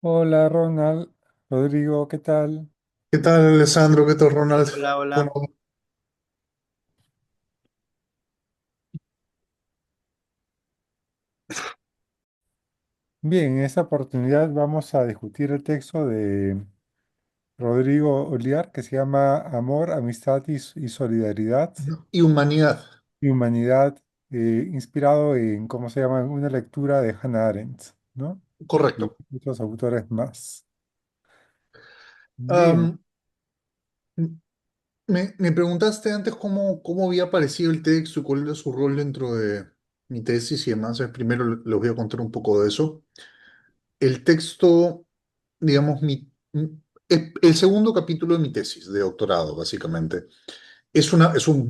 Hola Ronald, Rodrigo, ¿qué tal? ¿Qué tal, Alessandro? ¿Qué tal, Ronald? Hola, Bueno, hola. Bien, en esta oportunidad vamos a discutir el texto de Rodrigo Oliar que se llama Amor, Amistad y Solidaridad y humanidad, y Humanidad, inspirado en, ¿cómo se llama?, una lectura de Hannah Arendt, ¿no? Y correcto. muchos autores más. Bien, Am, me preguntaste antes cómo había aparecido el texto y cuál era su rol dentro de mi tesis y demás. Primero les voy a contar un poco de eso. El texto, digamos, el segundo capítulo de mi tesis de doctorado, básicamente,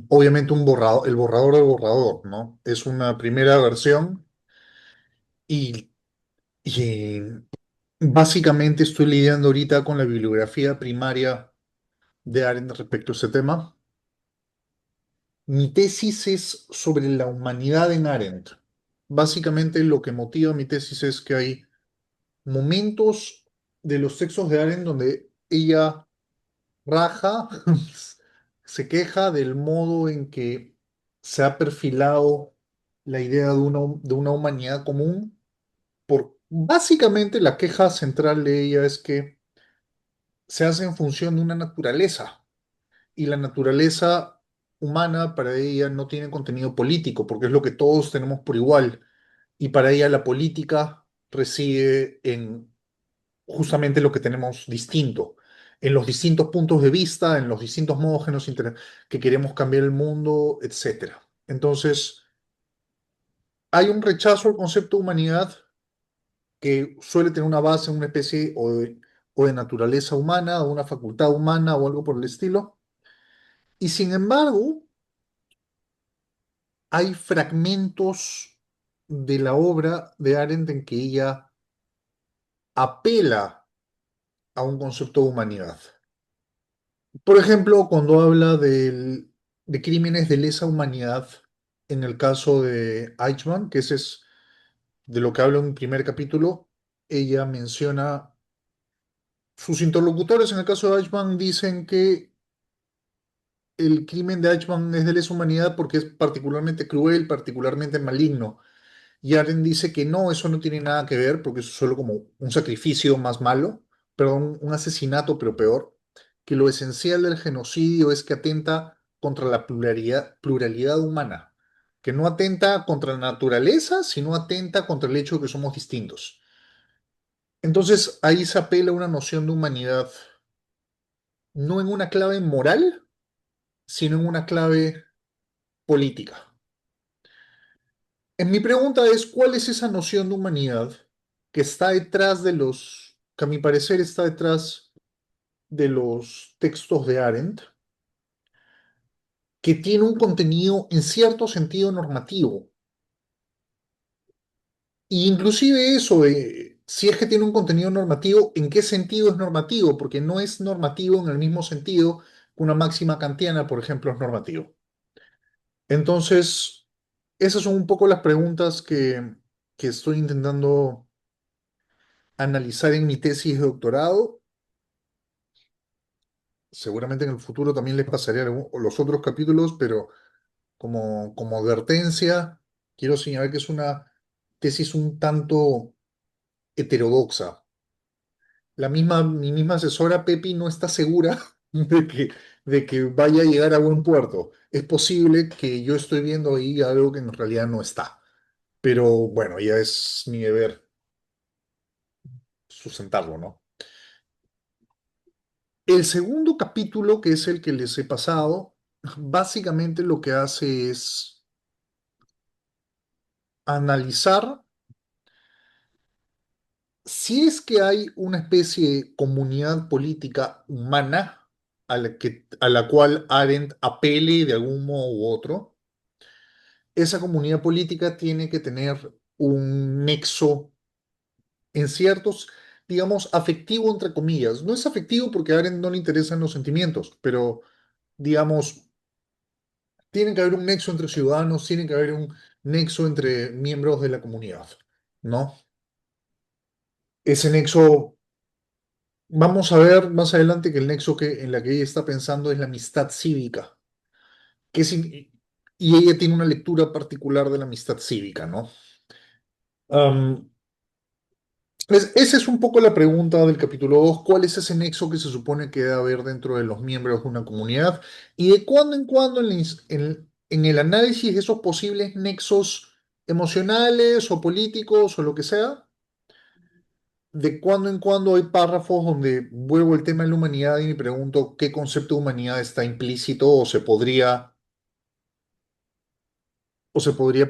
obviamente un borrador, el borrador del borrador, ¿no? Es una primera versión y, y básicamente estoy lidiando ahorita con la bibliografía primaria de Arendt respecto a ese tema. Mi tesis es sobre la humanidad en Arendt. Básicamente lo que motiva mi tesis es que hay momentos de los textos de Arendt donde ella raja, se queja del modo en que se ha perfilado la idea de una humanidad común. Básicamente la queja central de ella es que se hace en función de una naturaleza y la naturaleza humana para ella no tiene contenido político, porque es lo que todos tenemos por igual. Y para ella la política reside en justamente lo que tenemos distinto, en los distintos puntos de vista, en los distintos modos que queremos cambiar el mundo, etcétera. Entonces, hay un rechazo al concepto de humanidad que suele tener una base en una especie o de naturaleza humana, o una facultad humana, o algo por el estilo. Y sin embargo, hay fragmentos de la obra de Arendt en que ella apela a un concepto de humanidad. Por ejemplo, cuando habla de crímenes de lesa humanidad, en el caso de Eichmann, que ese es de lo que habla en un primer capítulo, ella menciona, sus interlocutores en el caso de Eichmann dicen que el crimen de Eichmann es de lesa humanidad porque es particularmente cruel, particularmente maligno. Y Aren dice que no, eso no tiene nada que ver, porque eso es solo como un sacrificio más malo, perdón, un asesinato, pero peor, que lo esencial del genocidio es que atenta contra la pluralidad humana, que no atenta contra la naturaleza, sino atenta contra el hecho de que somos distintos. Entonces ahí se apela a una noción de humanidad, no en una clave moral, sino en una clave política. Mi pregunta es, ¿cuál es esa noción de humanidad que está detrás que a mi parecer está detrás de los textos de Arendt, que tiene un contenido en cierto sentido normativo? E inclusive eso, si es que tiene un contenido normativo, ¿en qué sentido es normativo? Porque no es normativo en el mismo sentido que una máxima kantiana, por ejemplo, es normativo. Entonces, esas son un poco las preguntas que estoy intentando analizar en mi tesis de doctorado. Seguramente en el futuro también les pasaré los otros capítulos, pero como advertencia, quiero señalar que es una tesis un tanto heterodoxa. Mi misma asesora Pepi no está segura de que vaya a llegar a buen puerto. Es posible que yo estoy viendo ahí algo que en realidad no está, pero bueno, ya es mi deber sustentarlo, ¿no? El segundo capítulo, que es el que les he pasado, básicamente lo que hace es analizar si es que hay una especie de comunidad política humana a la cual Arendt apele de algún modo u otro. Esa comunidad política tiene que tener un nexo en ciertos, digamos, afectivo entre comillas. No es afectivo porque a Arendt no le interesan los sentimientos, pero digamos, tiene que haber un nexo entre ciudadanos, tiene que haber un nexo entre miembros de la comunidad, ¿no? Ese nexo Vamos a ver más adelante que el nexo en la que ella está pensando es la amistad cívica, que es y ella tiene una lectura particular de la amistad cívica, ¿no? Am, esa es un poco la pregunta del capítulo 2. ¿Cuál es ese nexo que se supone que debe haber dentro de los miembros de una comunidad? Y de cuando en cuando en el análisis de esos posibles nexos emocionales o políticos o lo que sea, de cuando en cuando hay párrafos donde vuelvo al tema de la humanidad y me pregunto qué concepto de humanidad está implícito o se podría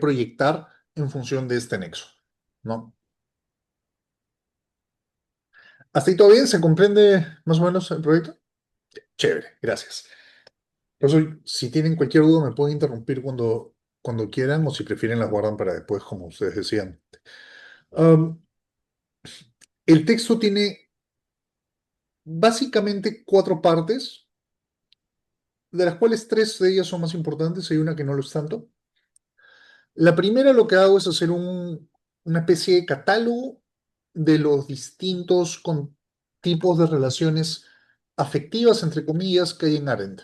proyectar en función de este nexo, ¿no? ¿Hasta ahí todo bien? ¿Se comprende más o menos el proyecto? Chévere, gracias. Por eso, si tienen cualquier duda, me pueden interrumpir cuando quieran o si prefieren las guardan para después, como ustedes decían. Um, el texto tiene básicamente cuatro partes, de las cuales tres de ellas son más importantes, hay una que no lo es tanto. La primera lo que hago es hacer una especie de catálogo de los distintos tipos de relaciones afectivas, entre comillas, que hay en Arendt.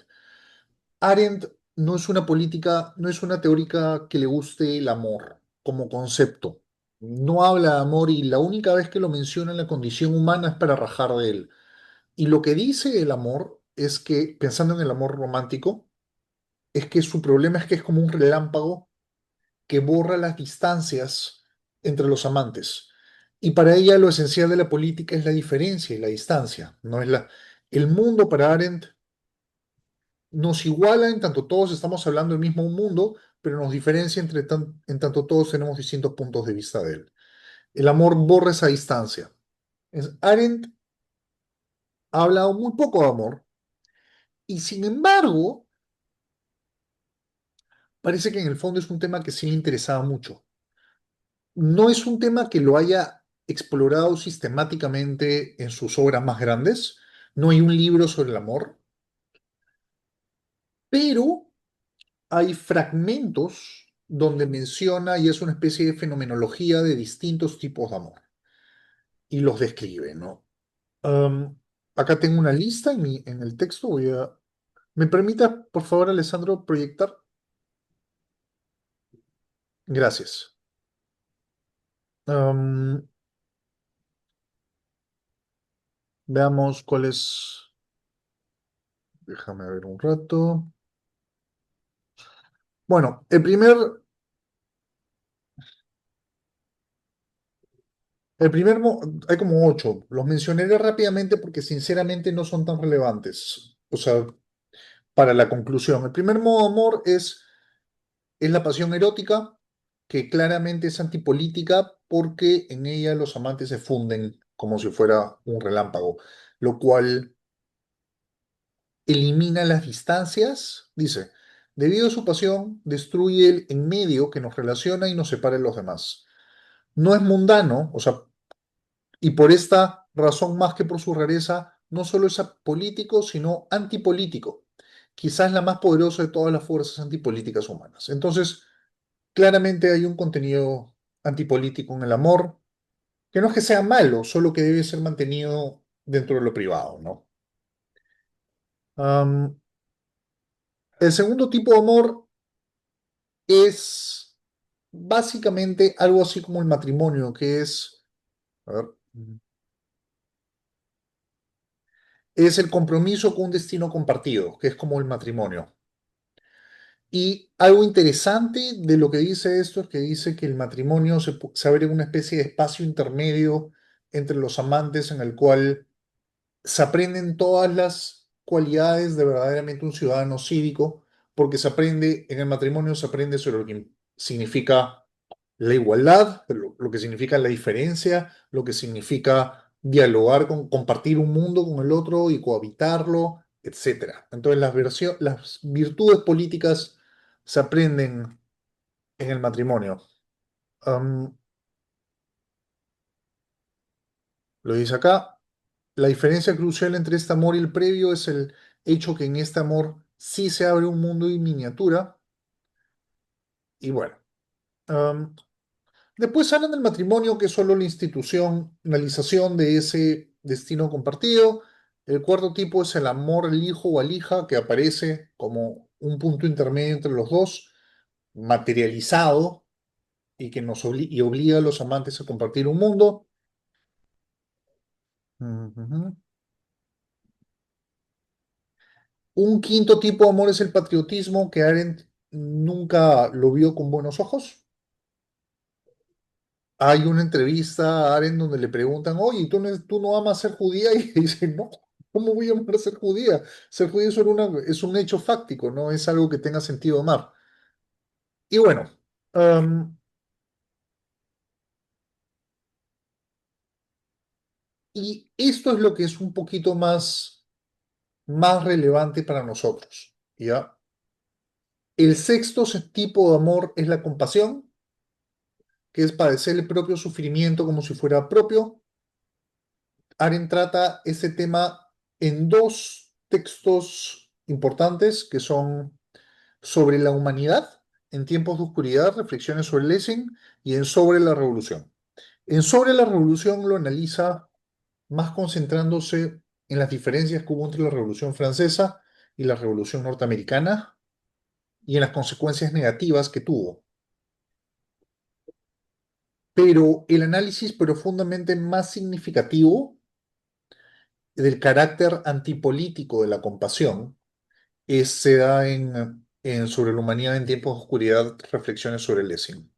Arendt no es una política, no es una teórica que le guste el amor como concepto. No habla de amor y la única vez que lo menciona en la condición humana es para rajar de él. Y lo que dice el amor es que, pensando en el amor romántico, es que su problema es que es como un relámpago que borra las distancias entre los amantes. Y para ella lo esencial de la política es la diferencia y la distancia, no es el mundo para Arendt nos iguala en tanto todos estamos hablando del mismo mundo, pero nos diferencia en tanto todos tenemos distintos puntos de vista de él. El amor borra esa distancia. Arendt ha hablado muy poco de amor y sin embargo parece que en el fondo es un tema que sí le interesaba mucho. No es un tema que lo haya explorado sistemáticamente en sus obras más grandes, no hay un libro sobre el amor, pero hay fragmentos donde menciona y es una especie de fenomenología de distintos tipos de amor y los describe, ¿no? Am, acá tengo una lista en el texto, ¿Me permite, por favor, Alessandro, proyectar? Gracias. Am, veamos cuál es... Déjame ver un rato. Bueno, hay como ocho. Los mencionaré rápidamente porque sinceramente no son tan relevantes. O sea, para la conclusión. El primer modo de amor es la pasión erótica, que claramente es antipolítica porque en ella los amantes se funden como si fuera un relámpago, lo cual elimina las distancias, dice, debido a su pasión, destruye el en medio que nos relaciona y nos separa de los demás. No es mundano, o sea, y por esta razón más que por su rareza, no solo es apolítico, sino antipolítico. Quizás la más poderosa de todas las fuerzas antipolíticas humanas. Entonces, claramente hay un contenido antipolítico en el amor, que no es que sea malo, solo que debe ser mantenido dentro de lo privado, ¿no? Am, el segundo tipo de amor es básicamente algo así como el matrimonio, que es, a ver, es el compromiso con un destino compartido, que es como el matrimonio. Y algo interesante de lo que dice esto es que dice que el matrimonio se abre una especie de espacio intermedio entre los amantes en el cual se aprenden todas las cualidades de verdaderamente un ciudadano cívico, porque se aprende, en el matrimonio se aprende sobre lo que significa la igualdad, lo que significa la diferencia, lo que significa dialogar, compartir un mundo con el otro y cohabitarlo, etcétera. Entonces las virtudes políticas se aprenden en el matrimonio. Am, lo dice acá. La diferencia crucial entre este amor y el previo es el hecho que en este amor sí se abre un mundo en miniatura. Y bueno, después hablan del matrimonio, que es solo la institucionalización de ese. destino compartido. El cuarto tipo es el amor al hijo o a la hija, que aparece como un punto intermedio entre los dos, materializado y que y obliga a los amantes a compartir un mundo. Ujú. Un quinto tipo de amor es el patriotismo, que Arendt nunca lo vio con buenos ojos. Hay una entrevista a Arendt donde le preguntan, oye, ¿tú no amas ser judía? Y dice, no, ¿cómo voy a amar ser judía? Ser judía es un hecho fáctico, no es algo que tenga sentido amar. Y bueno, am, y esto es lo que es un poquito más relevante para nosotros, ¿ya? El sexto tipo de amor es la compasión, que es padecer el propio sufrimiento como si fuera propio. Arendt trata ese tema en dos textos importantes que son sobre la humanidad en tiempos de oscuridad, reflexiones sobre Lessing, y en sobre la revolución. En sobre la revolución lo analiza más concentrándose en las diferencias que hubo entre la Revolución Francesa y la Revolución Norteamericana y en las consecuencias negativas que tuvo. Pero el análisis profundamente más significativo del carácter antipolítico de la compasión se da en Sobre la humanidad en tiempos de oscuridad, reflexiones sobre Lessing.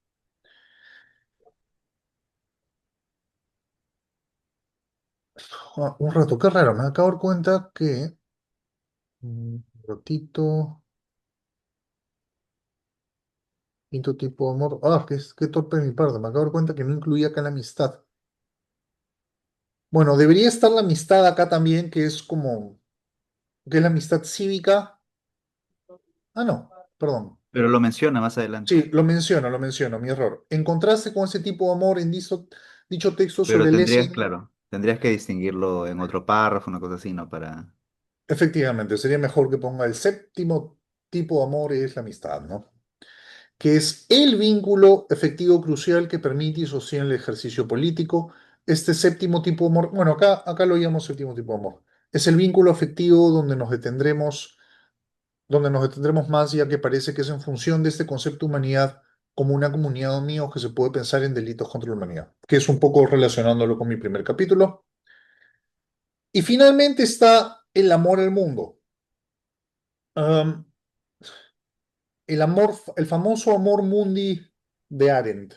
Un rato, qué raro, me acabo de dar cuenta que... Un ratito, quinto tipo de amor. Ah, qué torpe de mi parte, me acabo de dar cuenta que no incluía acá la amistad. Bueno, debería estar la amistad acá también, que es la amistad cívica. Ah, no, perdón. Pero lo menciona más adelante. Sí, lo menciono, mi error. En contraste con ese tipo de amor en dicho texto Pero sobre tendrías, Lessing, claro, tendrías que distinguirlo en otro párrafo, una cosa así, ¿no? Para... efectivamente, sería mejor que ponga el séptimo tipo de amor es la amistad, ¿no? Que es el vínculo efectivo crucial que permite y sostiene el ejercicio político. Este séptimo tipo de amor, bueno, acá lo llamamos séptimo tipo de amor. Es el vínculo afectivo donde nos detendremos más, ya que parece que es en función de este concepto de humanidad como una comunidad de amigos que se puede pensar en delitos contra la humanidad, que es un poco relacionándolo con mi primer capítulo. Y finalmente está el amor al mundo. Um, el famoso amor mundi de Arendt.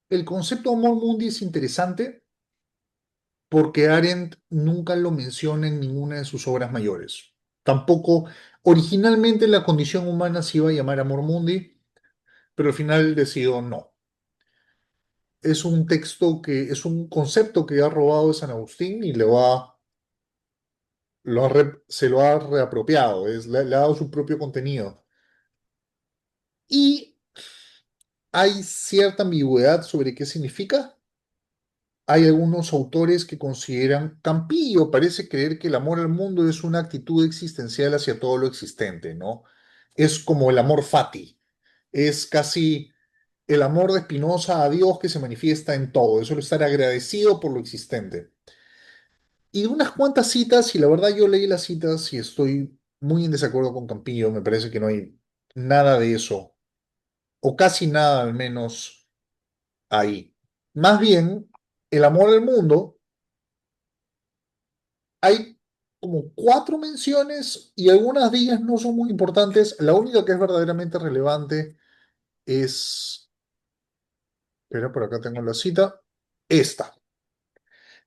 El concepto de amor mundi es interesante porque Arendt nunca lo menciona en ninguna de sus obras mayores. Tampoco, originalmente la condición humana se iba a llamar amor mundi, pero al final decidió no. Es un texto es un concepto que ha robado de San Agustín y se lo ha reapropiado, le ha dado su propio contenido. Y hay cierta ambigüedad sobre qué significa. Hay algunos autores que consideran, Campillo parece creer que el amor al mundo es una actitud existencial hacia todo lo existente, ¿no? Es como el amor fati, es casi el amor de Spinoza a Dios que se manifiesta en todo, es solo estar agradecido por lo existente. Y unas cuantas citas, y la verdad yo leí las citas y estoy muy en desacuerdo con Campillo, me parece que no hay nada de eso, o casi nada al menos ahí. Más bien, el amor al mundo, hay como cuatro menciones y algunas de ellas no son muy importantes. La única que es verdaderamente relevante es, espera, por acá tengo la cita, esta,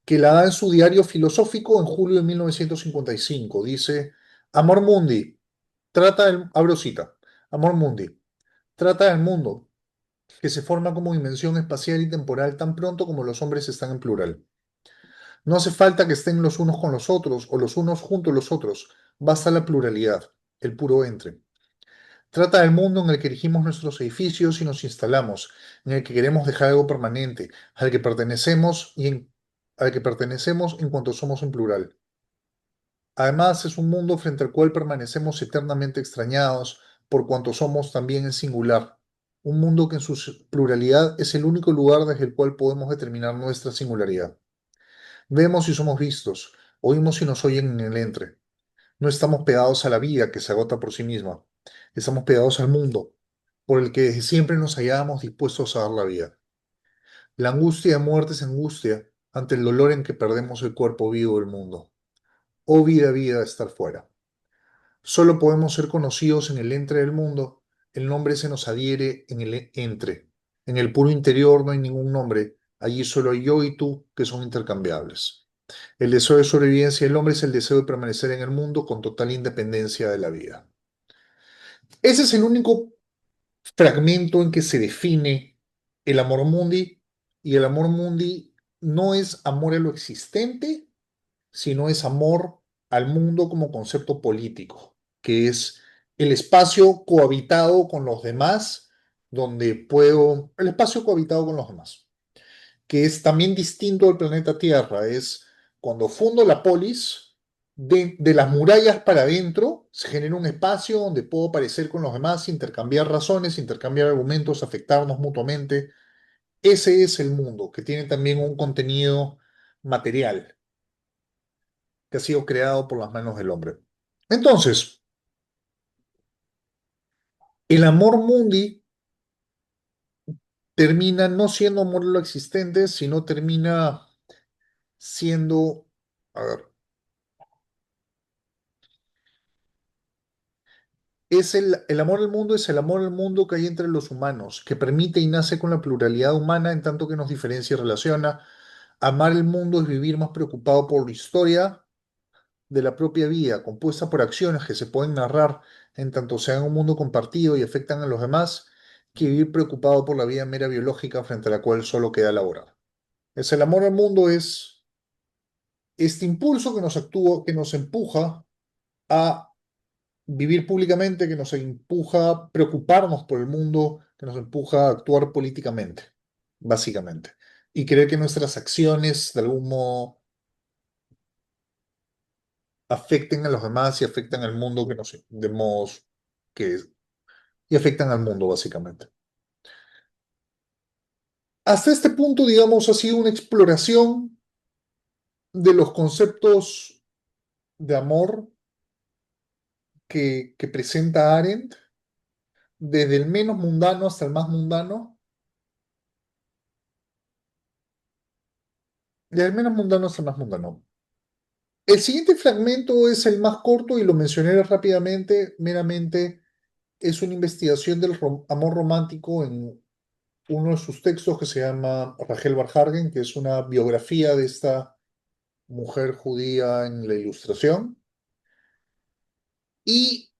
que la da en su diario filosófico en julio de 1955. Dice, Amor Mundi, abro cita, Amor Mundi, trata del mundo, que se forma como dimensión espacial y temporal tan pronto como los hombres están en plural. No hace falta que estén los unos con los otros o los unos junto a los otros, basta la pluralidad, el puro entre. Trata del mundo en el que erigimos nuestros edificios y nos instalamos, en el que queremos dejar algo permanente, al que pertenecemos en cuanto somos en plural. Además, es un mundo frente al cual permanecemos eternamente extrañados, por cuanto somos también en singular. Un mundo que en su pluralidad es el único lugar desde el cual podemos determinar nuestra singularidad. Vemos y somos vistos, oímos y nos oyen en el entre. No estamos pegados a la vida que se agota por sí misma. Estamos pegados al mundo, por el que desde siempre nos hallábamos dispuestos a dar la vida. La angustia de muerte es angustia ante el dolor en que perdemos el cuerpo vivo del mundo. Oh vida, vida, estar fuera. Solo podemos ser conocidos en el entre del mundo. El nombre se nos adhiere en el entre. En el puro interior no hay ningún nombre. Allí solo hay yo y tú, que son intercambiables. El deseo de sobrevivencia del hombre es el deseo de permanecer en el mundo con total independencia de la vida. Ese es el único fragmento en que se define el amor mundi, y el amor mundi no es amor a lo existente, sino es amor al mundo como concepto político, que es el espacio cohabitado con los demás, el espacio cohabitado con los demás, que es también distinto al planeta Tierra. Es cuando fundo la polis, de las murallas para adentro, se genera un espacio donde puedo aparecer con los demás, intercambiar razones, intercambiar argumentos, afectarnos mutuamente. Ese es el mundo, que tiene también un contenido material, que ha sido creado por las manos del hombre. Entonces, el amor mundi termina no siendo amor a lo existente, sino termina siendo, a ver, el amor al mundo es el amor al mundo que hay entre los humanos, que permite y nace con la pluralidad humana en tanto que nos diferencia y relaciona. Amar el mundo es vivir más preocupado por la historia de la propia vida, compuesta por acciones que se pueden narrar en tanto sean un mundo compartido y afectan a los demás, que vivir preocupado por la vida mera biológica frente a la cual solo queda laborar. Es el amor al mundo, es este impulso que nos actúa, que nos empuja a vivir públicamente, que nos empuja a preocuparnos por el mundo, que nos empuja a actuar políticamente, básicamente. Y creer que nuestras acciones de algún modo afecten a los demás y afectan al mundo que nos demos, que, y afectan al mundo, básicamente. Hasta este punto, digamos, ha sido una exploración de los conceptos de amor que presenta Arendt, desde el menos mundano hasta el más mundano, desde el menos mundano hasta el más mundano. El siguiente fragmento es el más corto y lo mencioné rápidamente, meramente es una investigación del amor romántico en uno de sus textos que se llama Rachel Varhagen, que es una biografía de esta mujer judía en la Ilustración. Y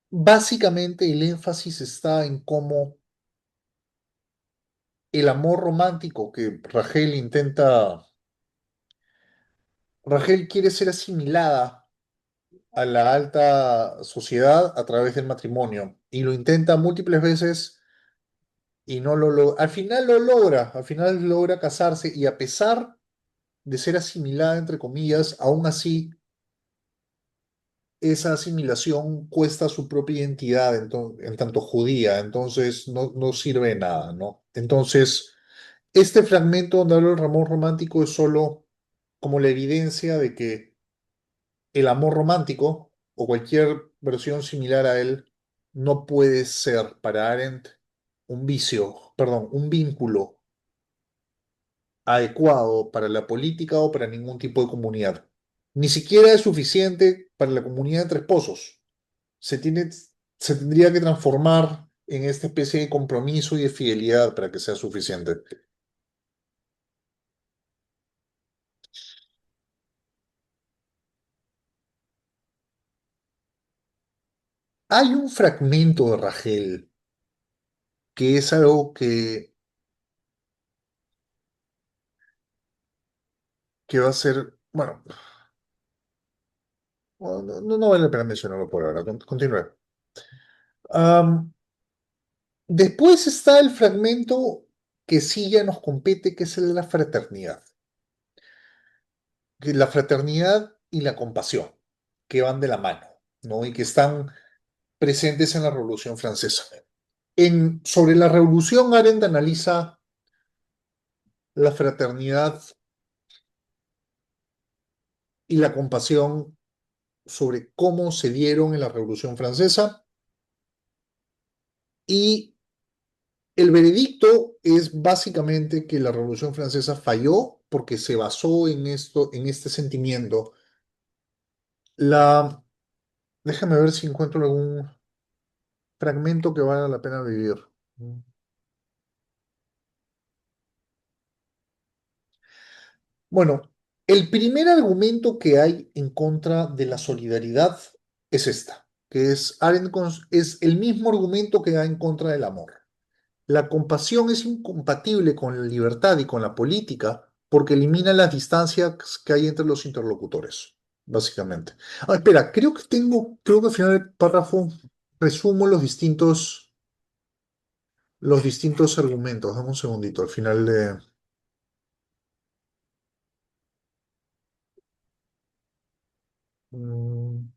básicamente el énfasis está en cómo el amor romántico que Rachel quiere ser asimilada a la alta sociedad a través del matrimonio y lo intenta múltiples veces y no lo logra. Al final logra casarse y a pesar de ser asimilada, entre comillas, aún así esa asimilación cuesta su propia identidad en tanto judía, entonces no sirve de nada, ¿no? Entonces, este fragmento donde habla el amor romántico es solo como la evidencia de que el amor romántico o cualquier versión similar a él no puede ser para Arendt un vicio, perdón, un vínculo adecuado para la política o para ningún tipo de comunidad. Ni siquiera es suficiente para la comunidad entre esposos. Se tiene, se tendría que transformar en esta especie de compromiso y de fidelidad para que sea suficiente. Hay un fragmento de Rachel que es algo que va a ser, bueno, no vale la pena mencionarlo por ahora. Continúe. Am, Después está el fragmento que sí ya nos compete, que es el de la fraternidad. Que la fraternidad y la compasión, que van de la mano, ¿no? Y que están presentes en la Revolución Francesa. Sobre la Revolución, Arendt analiza la fraternidad y la compasión sobre cómo se dieron en la Revolución Francesa. Y el veredicto es básicamente que la Revolución Francesa falló porque se basó en esto, en este sentimiento. La, déjame ver si encuentro algún fragmento que valga la pena vivir. Bueno, el primer argumento que hay en contra de la solidaridad es esta, que es, es el mismo argumento que da en contra del amor. La compasión es incompatible con la libertad y con la política porque elimina las distancias que hay entre los interlocutores, básicamente. Ah, espera, creo que al final del párrafo resumo los distintos argumentos. Dame un segundito, al final de... Mm,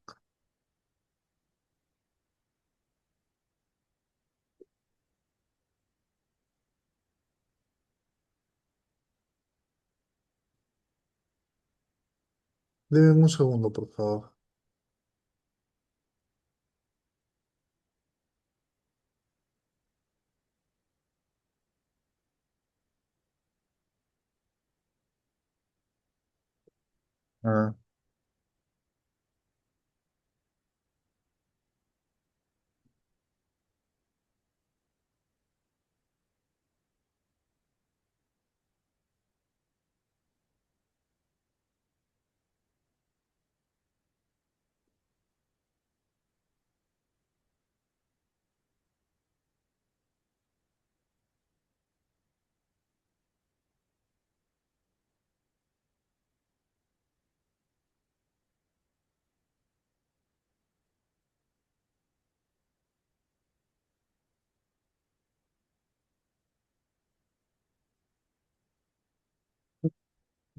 Deme un segundo, por favor. Ah.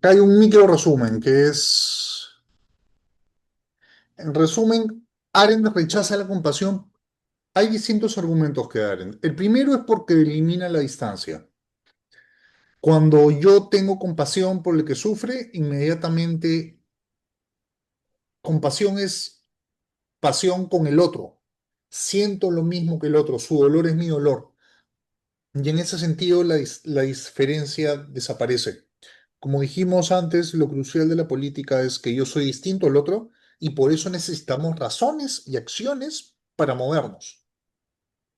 Acá hay un micro resumen que es, en resumen, Arendt rechaza la compasión. Hay distintos argumentos que Arendt. El primero es porque elimina la distancia. Cuando yo tengo compasión por el que sufre, inmediatamente compasión es pasión con el otro. Siento lo mismo que el otro, su dolor es mi dolor. Y en ese sentido la diferencia desaparece. Como dijimos antes, lo crucial de la política es que yo soy distinto al otro y por eso necesitamos razones y acciones para movernos.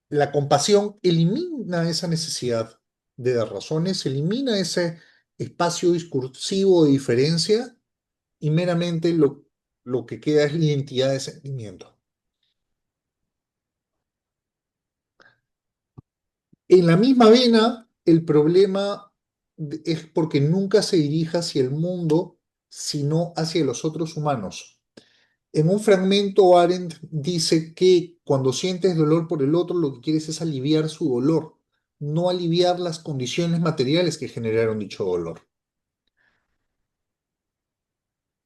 La compasión elimina esa necesidad de dar razones, elimina ese espacio discursivo de diferencia y meramente lo que queda es la identidad de sentimiento. En la misma vena, el problema es porque nunca se dirige hacia el mundo, sino hacia los otros humanos. En un fragmento, Arendt dice que cuando sientes dolor por el otro, lo que quieres es aliviar su dolor, no aliviar las condiciones materiales que generaron dicho dolor.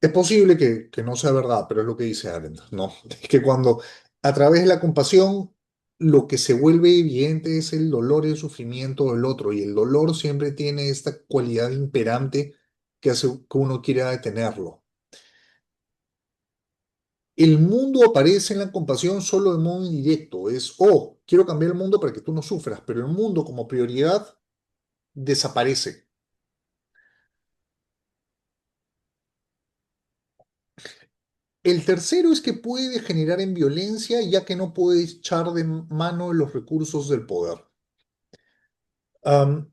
Es posible que no sea verdad, pero es lo que dice Arendt, ¿no? Es que cuando a través de la compasión lo que se vuelve evidente es el dolor y el sufrimiento del otro, y el dolor siempre tiene esta cualidad imperante que hace que uno quiera detenerlo. El mundo aparece en la compasión solo de modo indirecto, es, oh, quiero cambiar el mundo para que tú no sufras, pero el mundo como prioridad desaparece. El tercero es que puede degenerar en violencia ya que no puede echar de mano los recursos del poder. Am,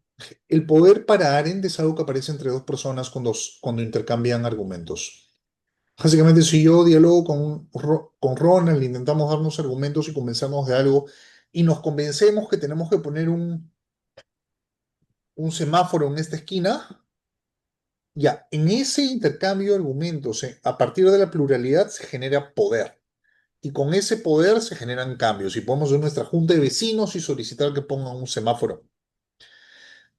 el poder para Arendt es algo que aparece entre dos personas cuando intercambian argumentos. Básicamente, si yo dialogo con Ronald, intentamos darnos argumentos y convencernos de algo, y nos convencemos que tenemos que poner un semáforo en esta esquina, ya, en ese intercambio de argumentos, a partir de la pluralidad se genera poder. Y con ese poder se generan cambios. Y podemos ir a nuestra junta de vecinos y solicitar que pongan un semáforo.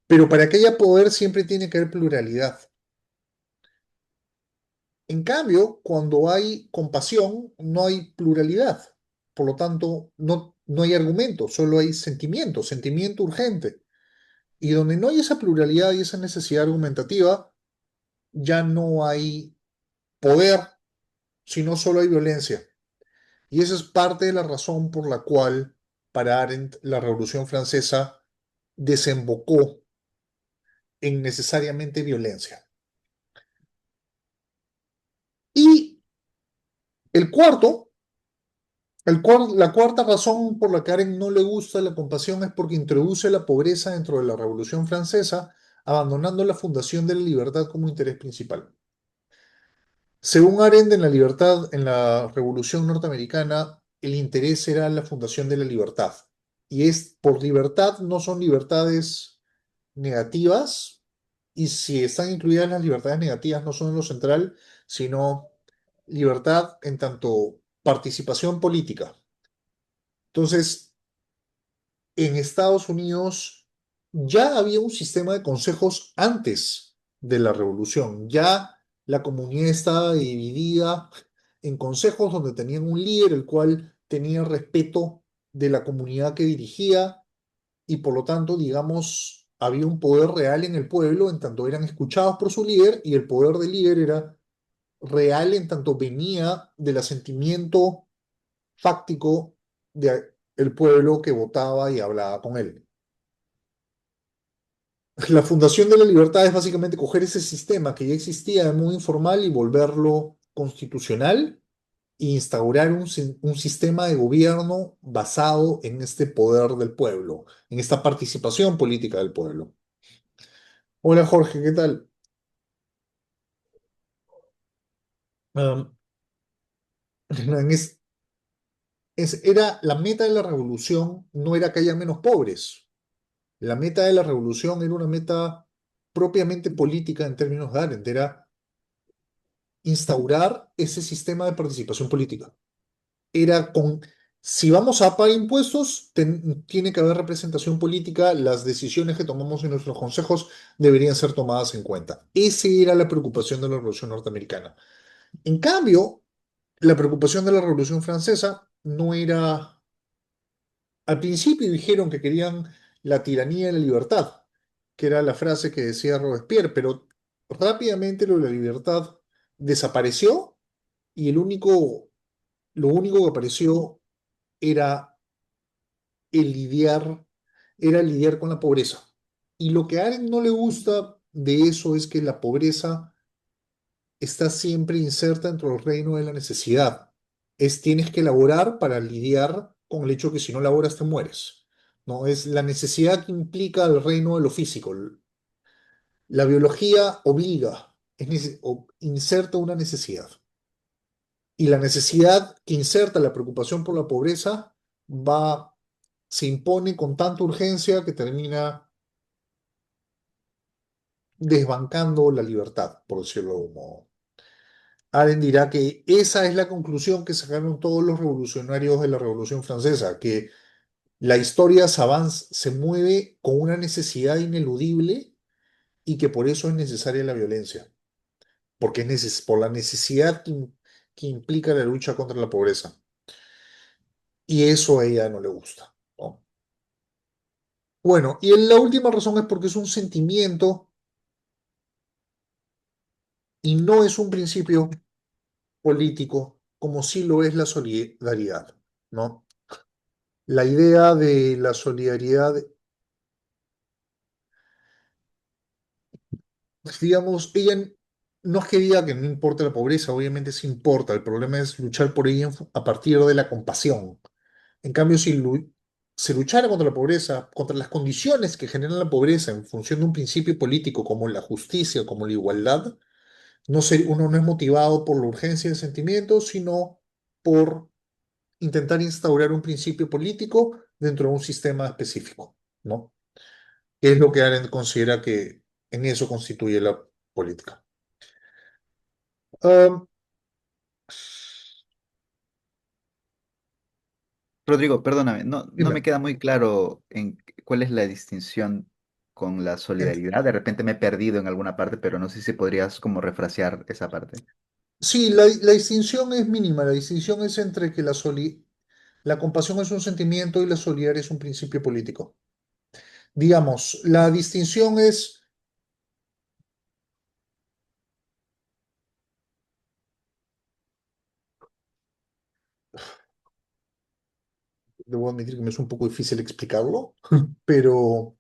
Pero para que haya poder siempre tiene que haber pluralidad. En cambio, cuando hay compasión, no hay pluralidad. Por lo tanto, no hay argumento, solo hay sentimiento, sentimiento urgente. Y donde no hay esa pluralidad y esa necesidad argumentativa, ya no hay poder, sino solo hay violencia. Y esa es parte de la razón por la cual para Arendt la Revolución Francesa desembocó en necesariamente violencia. Y el cuarto, la cuarta razón por la que a Arendt no le gusta la compasión es porque introduce la pobreza dentro de la Revolución Francesa, abandonando la fundación de la libertad como interés principal. Según Arendt, en la libertad, en la Revolución Norteamericana, el interés era la fundación de la libertad. Y es por libertad, no son libertades negativas, y si están incluidas las libertades negativas, no son lo central, sino libertad en tanto participación política. Entonces, en Estados Unidos ya había un sistema de consejos antes de la revolución. Ya la comunidad estaba dividida en consejos donde tenían un líder, el cual tenía respeto de la comunidad que dirigía y por lo tanto, digamos, había un poder real en el pueblo en tanto eran escuchados por su líder y el poder del líder era real en tanto venía del asentimiento fáctico del pueblo que votaba y hablaba con él. La Fundación de la Libertad es básicamente coger ese sistema que ya existía de modo informal y volverlo constitucional e instaurar un sistema de gobierno basado en este poder del pueblo, en esta participación política del pueblo. Hola Jorge, ¿qué tal? Um, en es- era la meta de la revolución no era que haya menos pobres. La meta de la revolución era una meta propiamente política en términos de Arendt, era instaurar ese sistema de participación política. Era con, si vamos a pagar impuestos, tiene que haber representación política, las decisiones que tomamos en nuestros consejos deberían ser tomadas en cuenta. Esa era la preocupación de la Revolución Norteamericana. En cambio, la preocupación de la Revolución Francesa no era, al principio dijeron que querían la tiranía de la libertad, que era la frase que decía Robespierre, pero rápidamente lo de la libertad desapareció y lo único que apareció era el lidiar, era lidiar con la pobreza. Y lo que a Arendt no le gusta de eso es que la pobreza está siempre inserta dentro del reino de la necesidad. Tienes que laborar para lidiar con el hecho que si no laboras te mueres. ¿No? Es la necesidad que implica el reino de lo físico. La biología obliga, inserta una necesidad. Y la necesidad que inserta la preocupación por la pobreza va, se impone con tanta urgencia que termina desbancando la libertad, por decirlo de algún modo. Allen dirá que esa es la conclusión que sacaron todos los revolucionarios de la Revolución Francesa, que la historia se mueve con una necesidad ineludible y que por eso es necesaria la violencia, porque es por la necesidad que implica la lucha contra la pobreza. Y eso a ella no le gusta, ¿no? Bueno, y la última razón es porque es un sentimiento y no es un principio político como sí lo es la solidaridad, ¿no? La idea de la solidaridad, digamos, ella no es que diga que no importa la pobreza, obviamente sí importa, el problema es luchar por ella a partir de la compasión. En cambio, si se luchara contra la pobreza, contra las condiciones que generan la pobreza en función de un principio político como la justicia, como la igualdad, uno no es motivado por la urgencia de sentimientos, sino por intentar instaurar un principio político dentro de un sistema específico, ¿no? Que es lo que Arendt considera que en eso constituye la política. Um, Rodrigo, perdóname, no me Dime, queda muy claro en cuál es la distinción con la ent- solidaridad. De repente me he perdido en alguna parte, pero no sé si podrías como refrasear esa parte. sí, la distinción es mínima, la distinción es entre que la compasión es un sentimiento y la solidaridad es un principio político. Digamos, la distinción es, admitir que me es un poco difícil explicarlo, pero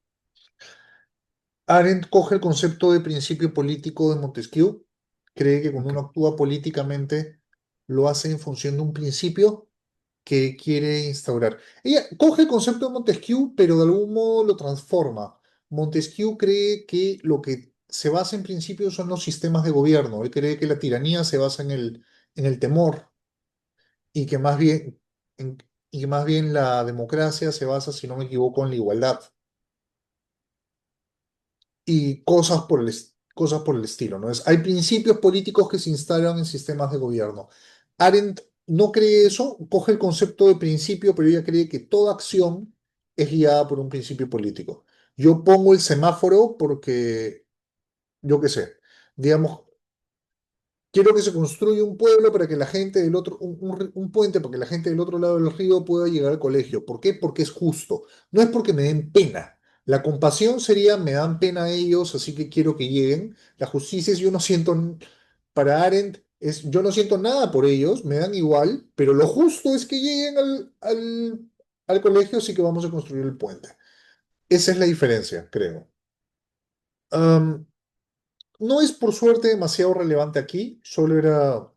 Arendt coge el concepto de principio político de Montesquieu, cree que cuando Ok. uno actúa políticamente lo hace en función de un principio que quiere instaurar. Ella coge el concepto de Montesquieu, pero de algún modo lo transforma. Montesquieu cree que lo que se basa en principios son los sistemas de gobierno. Él cree que la tiranía se basa en el temor y que más bien, y que más bien la democracia se basa, si no me equivoco, en la igualdad y cosas por el estilo, ¿no? Hay principios políticos que se instalan en sistemas de gobierno. Arendt no cree eso, coge el concepto de principio, pero ella cree que toda acción es guiada por un principio político. Yo pongo el semáforo porque, yo qué sé, digamos, quiero que se construya un pueblo para que la gente del otro, un puente para que la gente del otro lado del río pueda llegar al colegio. ¿Por qué? Porque es justo. No es porque me den pena. La compasión sería me dan pena a ellos, así que quiero que lleguen. La justicia es yo no siento, para Arendt, es yo no siento nada por ellos, me dan igual, pero lo justo es que lleguen al colegio, así que vamos a construir el puente. Esa es la diferencia, creo. Am, no es por suerte demasiado relevante aquí, solo era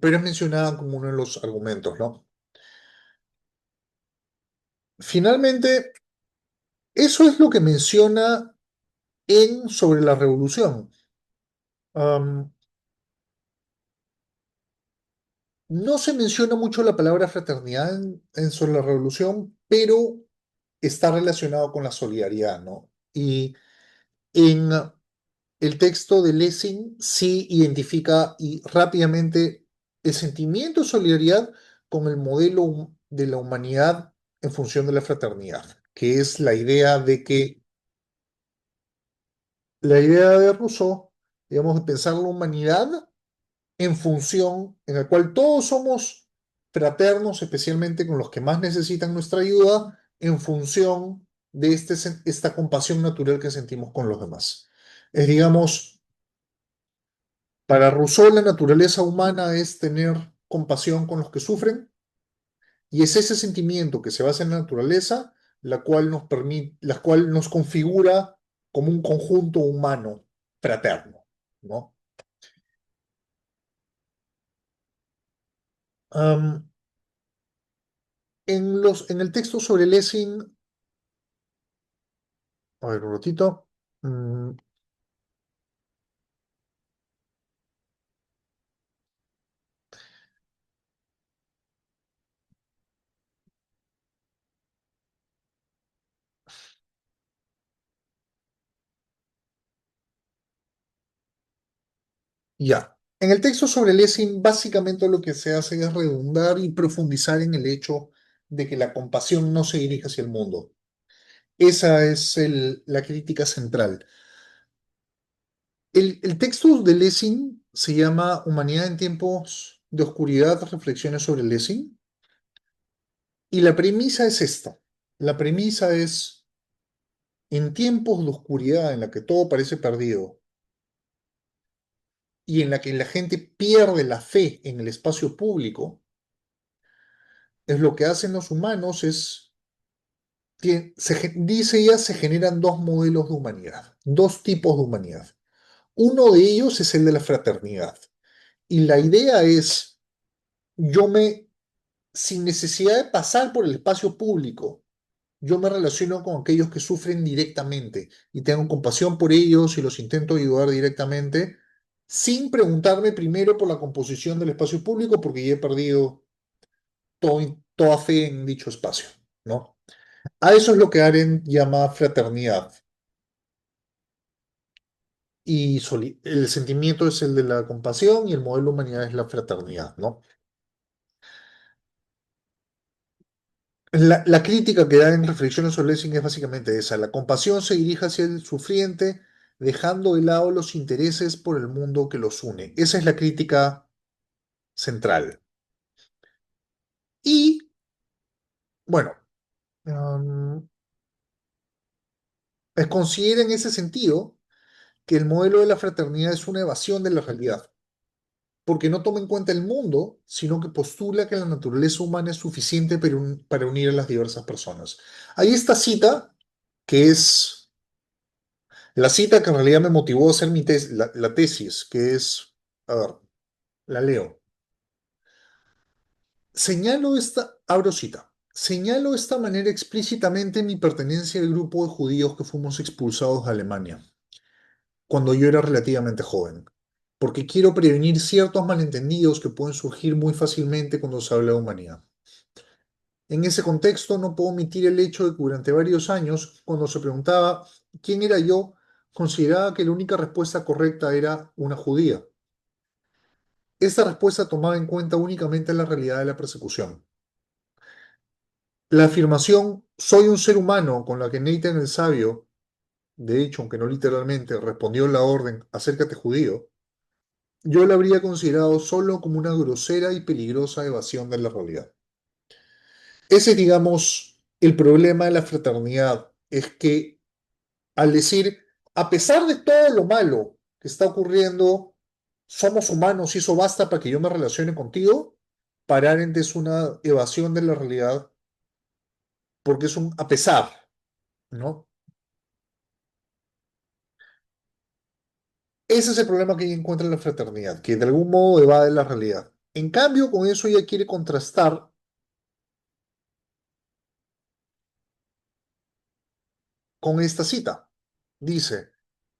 pero es mencionada como uno de los argumentos, ¿no? Finalmente, eso es lo que menciona en sobre la revolución. Am, no se menciona mucho la palabra fraternidad en sobre la revolución, pero está relacionado con la solidaridad, ¿no? Y en el texto de Lessing sí identifica y rápidamente el sentimiento de solidaridad con el modelo de la humanidad en función de la fraternidad, que es la idea de que la idea de Rousseau, digamos, de pensar la humanidad en función, en la cual todos somos fraternos, especialmente con los que más necesitan nuestra ayuda, en función de esta compasión natural que sentimos con los demás. Es, digamos, para Rousseau la naturaleza humana es tener compasión con los que sufren y es ese sentimiento que se basa en la naturaleza la cual nos permite, la cual nos configura como un conjunto humano fraterno, ¿no? Am, en el texto sobre Lessing, a ver, un ratito. mm, ya. En el texto sobre Lessing, básicamente lo que se hace es redundar y profundizar en el hecho de que la compasión no se dirige hacia el mundo. Esa es la crítica central. El texto de Lessing se llama Humanidad en tiempos de oscuridad, reflexiones sobre Lessing, y la premisa es esta. La premisa es, en tiempos de oscuridad en la que todo parece perdido, y en la que la gente pierde la fe en el espacio público, es lo que hacen los humanos es, dice ella, se generan dos modelos de humanidad, dos tipos de humanidad. Uno de ellos es el de la fraternidad. Y la idea es, yo me, sin necesidad de pasar por el espacio público, yo me relaciono con aquellos que sufren directamente y tengo compasión por ellos y los intento ayudar directamente, sin preguntarme primero por la composición del espacio público, porque ya he perdido toda fe en dicho espacio, ¿no? A eso es lo que Arendt llama fraternidad. Y el sentimiento es el de la compasión y el modelo de humanidad es la fraternidad, ¿no? La crítica que da en Reflexiones sobre Lessing es básicamente esa. La compasión se dirige hacia el sufriente, dejando de lado los intereses por el mundo que los une. Esa es la crítica central. Y, bueno, um, considera en ese sentido que el modelo de la fraternidad es una evasión de la realidad. porque no toma en cuenta el mundo, sino que postula que la naturaleza humana es suficiente para unir a las diversas personas. Hay esta cita, que es la cita que en realidad me motivó a hacer la tesis, que es, a ver, la leo. Abro cita. Señalo de esta manera explícitamente mi pertenencia al grupo de judíos que fuimos expulsados de Alemania cuando yo era relativamente joven, porque quiero prevenir ciertos malentendidos que pueden surgir muy fácilmente cuando se habla de humanidad. En ese contexto, no puedo omitir el hecho de que durante varios años, cuando se preguntaba quién era yo, consideraba que la única respuesta correcta era una judía. Esta respuesta tomaba en cuenta únicamente la realidad de la persecución. La afirmación soy un ser humano con la que Nathan el sabio, de hecho, aunque no literalmente, respondió la orden acércate judío, yo la habría considerado solo como una grosera y peligrosa evasión de la realidad. Ese es, digamos, el problema de la fraternidad, es que al decir, a pesar de todo lo malo que está ocurriendo, somos humanos y eso basta para que yo me relacione contigo, para Arendt es una evasión de la realidad porque es un a pesar, ¿no? Ese es el problema que ella encuentra en la fraternidad, que de algún modo evade la realidad. En cambio, con eso ella quiere contrastar con esta cita. Dice,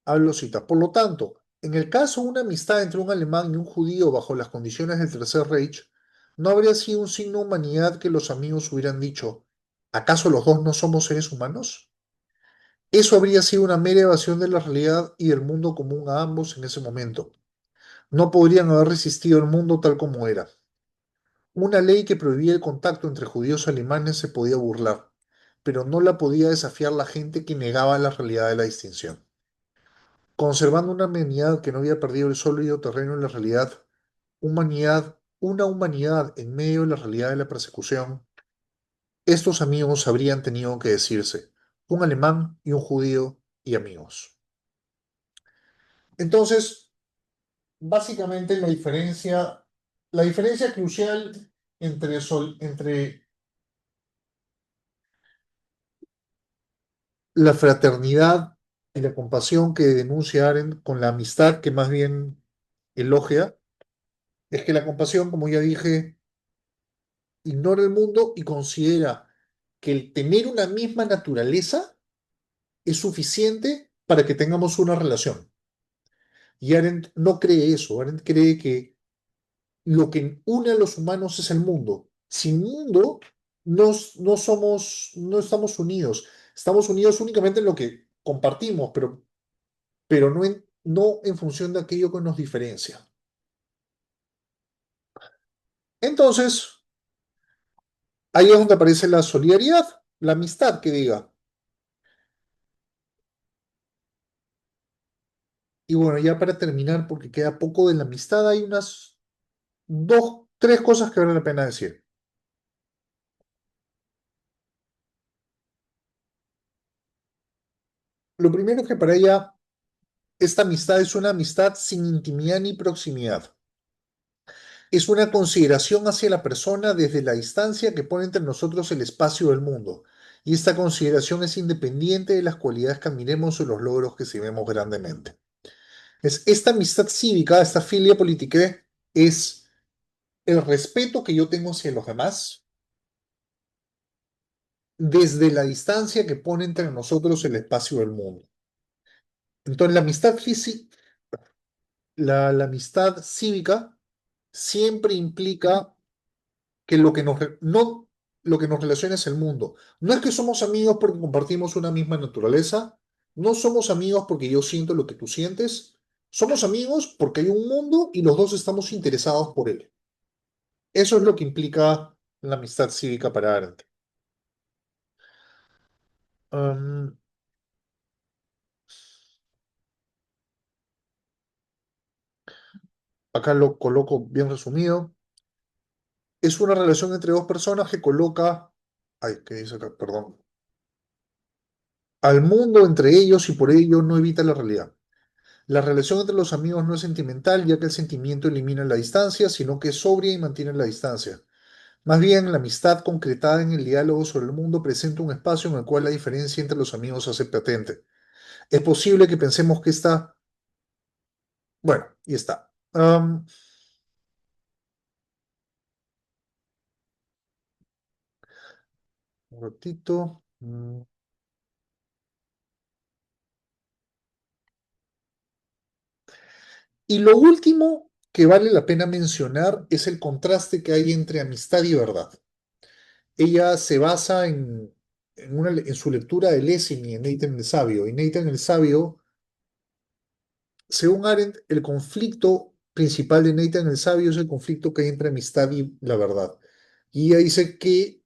hablo cita, por lo tanto, en el caso de una amistad entre un alemán y un judío bajo las condiciones del Tercer Reich, no habría sido un signo de humanidad que los amigos hubieran dicho, ¿acaso los dos no somos seres humanos? Eso habría sido una mera evasión de la realidad y del mundo común a ambos en ese momento. No podrían haber resistido el mundo tal como era. Una ley que prohibía el contacto entre judíos y alemanes se podía burlar, pero no la podía desafiar la gente que negaba la realidad de la distinción. Conservando una humanidad que no había perdido el sólido terreno en la realidad, una humanidad en medio de la realidad de la persecución, estos amigos habrían tenido que decirse, un alemán y un judío y amigos. Entonces, básicamente la diferencia crucial entre la fraternidad y la compasión que denuncia Arendt con la amistad que más bien elogia, es que la compasión, como ya dije, ignora el mundo y considera que el tener una misma naturaleza es suficiente para que tengamos una relación. Y Arendt no cree eso. Arendt cree que lo que une a los humanos es el mundo. Sin mundo no estamos unidos. Estamos unidos únicamente en lo que compartimos, pero no en función de aquello que nos diferencia. Entonces, ahí es donde aparece la solidaridad, la amistad, que diga. Y bueno, ya para terminar, porque queda poco de la amistad, hay unas tres cosas que vale la pena decir. Lo primero es que para ella, esta amistad es una amistad sin intimidad ni proximidad. Es una consideración hacia la persona desde la distancia que pone entre nosotros el espacio del mundo. Y esta consideración es independiente de las cualidades que admiremos o los logros que vemos grandemente. Esta amistad cívica, esta filia politicae, es el respeto que yo tengo hacia los demás desde la distancia que pone entre nosotros el espacio del mundo. Entonces, la amistad cívica siempre implica que no, lo que nos relaciona es el mundo. No es que somos amigos porque compartimos una misma naturaleza, no somos amigos porque yo siento lo que tú sientes, somos amigos porque hay un mundo y los dos estamos interesados por él. Eso es lo que implica la amistad cívica para Arendt. Am, Acá lo coloco bien resumido. Es una relación entre dos personas que coloca, ay, ¿qué dice acá? Perdón, al mundo entre ellos y por ello no evita la realidad. La relación entre los amigos no es sentimental, ya que el sentimiento elimina la distancia, sino que es sobria y mantiene la distancia. Más bien, la amistad concretada en el diálogo sobre el mundo presenta un espacio en el cual la diferencia entre los amigos se hace patente. Es posible que pensemos que está... Bueno, y está. Un ratito. Y lo último que vale la pena mencionar es el contraste que hay entre amistad y verdad. Ella se basa en su lectura de Lessing y en Nathan el Sabio. Y Nathan el Sabio, según Arendt, el conflicto principal de Nathan el Sabio es el conflicto que hay entre amistad y la verdad. Y ella dice que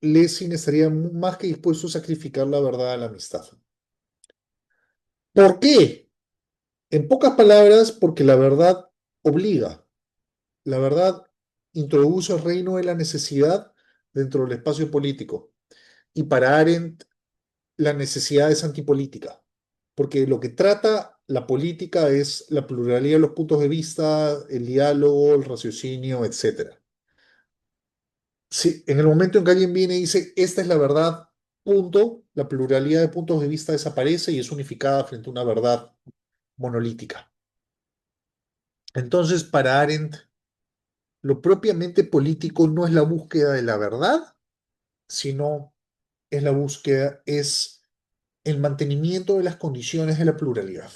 Lessing estaría más que dispuesto a sacrificar la verdad a la amistad. ¿Por qué? En pocas palabras, porque la verdad obliga. La verdad introduce el reino de la necesidad dentro del espacio político. Y para Arendt, la necesidad es antipolítica, porque lo que trata la política es la pluralidad de los puntos de vista, el diálogo, el raciocinio, etcétera. Si en el momento en que alguien viene y dice, esta es la verdad, punto, la pluralidad de puntos de vista desaparece y es unificada frente a una verdad monolítica. Entonces, para Arendt, lo propiamente político no es la búsqueda de la verdad, sino es la búsqueda, es el mantenimiento de las condiciones de la pluralidad.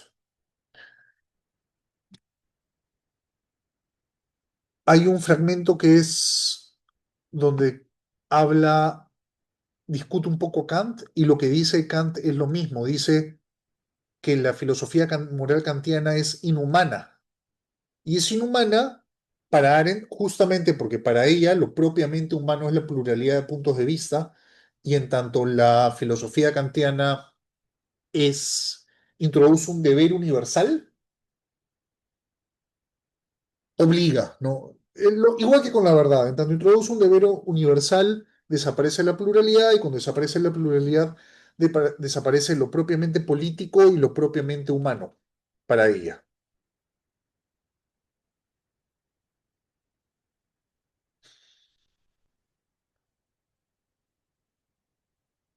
Hay un fragmento que es donde habla, discute un poco Kant y lo que dice Kant es lo mismo. Dice que la filosofía moral kantiana es inhumana. Y es inhumana para Arendt justamente porque para ella lo propiamente humano es la pluralidad de puntos de vista y en tanto la filosofía kantiana es, introduce un deber universal, obliga, ¿no? Igual que con la verdad, en tanto introduce un deber universal, desaparece la pluralidad y cuando desaparece la pluralidad, desaparece lo propiamente político y lo propiamente humano para ella.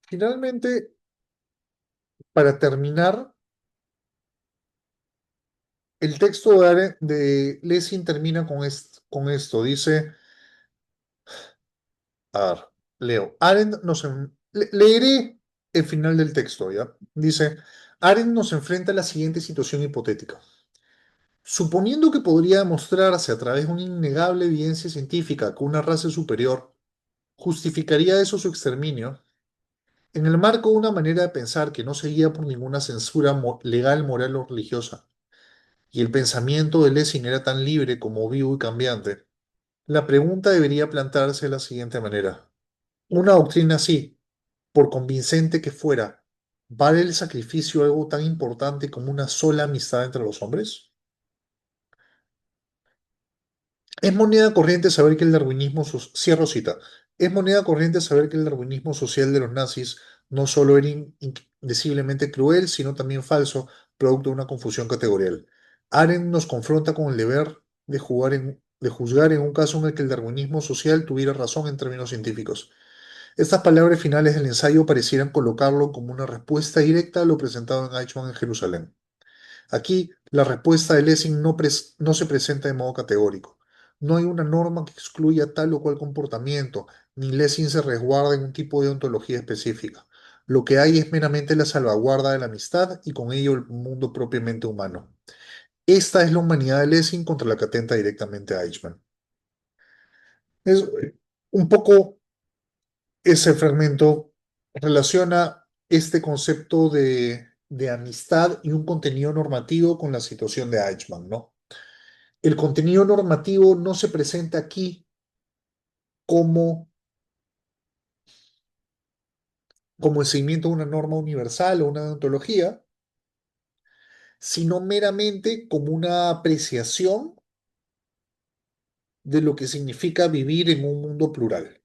Finalmente, para terminar, el texto de Lessing termina con esto. Dice, a ver, leo, Arendt leeré el final del texto, ¿ya? Dice, Arendt nos enfrenta a la siguiente situación hipotética. Suponiendo que podría mostrarse a través de una innegable evidencia científica que una raza superior justificaría eso su exterminio, en el marco de una manera de pensar que no se guía por ninguna censura legal, moral o religiosa, y el pensamiento de Lessing era tan libre como vivo y cambiante, la pregunta debería plantearse de la siguiente manera. Una doctrina así, por convincente que fuera, ¿vale el sacrificio de algo tan importante como una sola amistad entre los hombres? Es moneda corriente saber que el darwinismo, cierro cita, es moneda corriente saber que el darwinismo social de los nazis no solo era indeciblemente cruel, sino también falso, producto de una confusión categorial. Arendt nos confronta con el deber de juzgar en un caso en el que el darwinismo social tuviera razón en términos científicos. Estas palabras finales del ensayo parecieran colocarlo como una respuesta directa a lo presentado en Eichmann en Jerusalén. Aquí, la respuesta de Lessing no se presenta de modo categórico. No hay una norma que excluya tal o cual comportamiento, ni Lessing se resguarda en un tipo de ontología específica. Lo que hay es meramente la salvaguarda de la amistad y con ello el mundo propiamente humano. Esta es la humanidad de Lessing contra la que atenta directamente a Eichmann. Es un poco ese fragmento relaciona este concepto de amistad y un contenido normativo con la situación de Eichmann, ¿no? El contenido normativo no se presenta aquí como, como el seguimiento de una norma universal o una ontología, sino meramente como una apreciación de lo que significa vivir en un mundo plural.